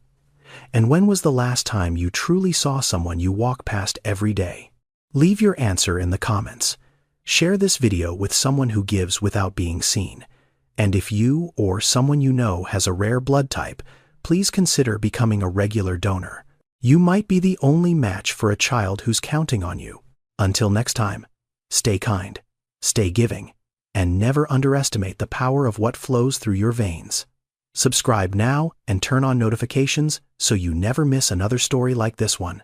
And when was the last time you truly saw someone you walk past every day? Leave your answer in the comments. Share this video with someone who gives without being seen. And if you or someone you know has a rare blood type, please consider becoming a regular donor. You might be the only match for a child who's counting on you. Until next time, stay kind, stay giving, and never underestimate the power of what flows through your veins. Subscribe now and turn on notifications so you never miss another story like this one.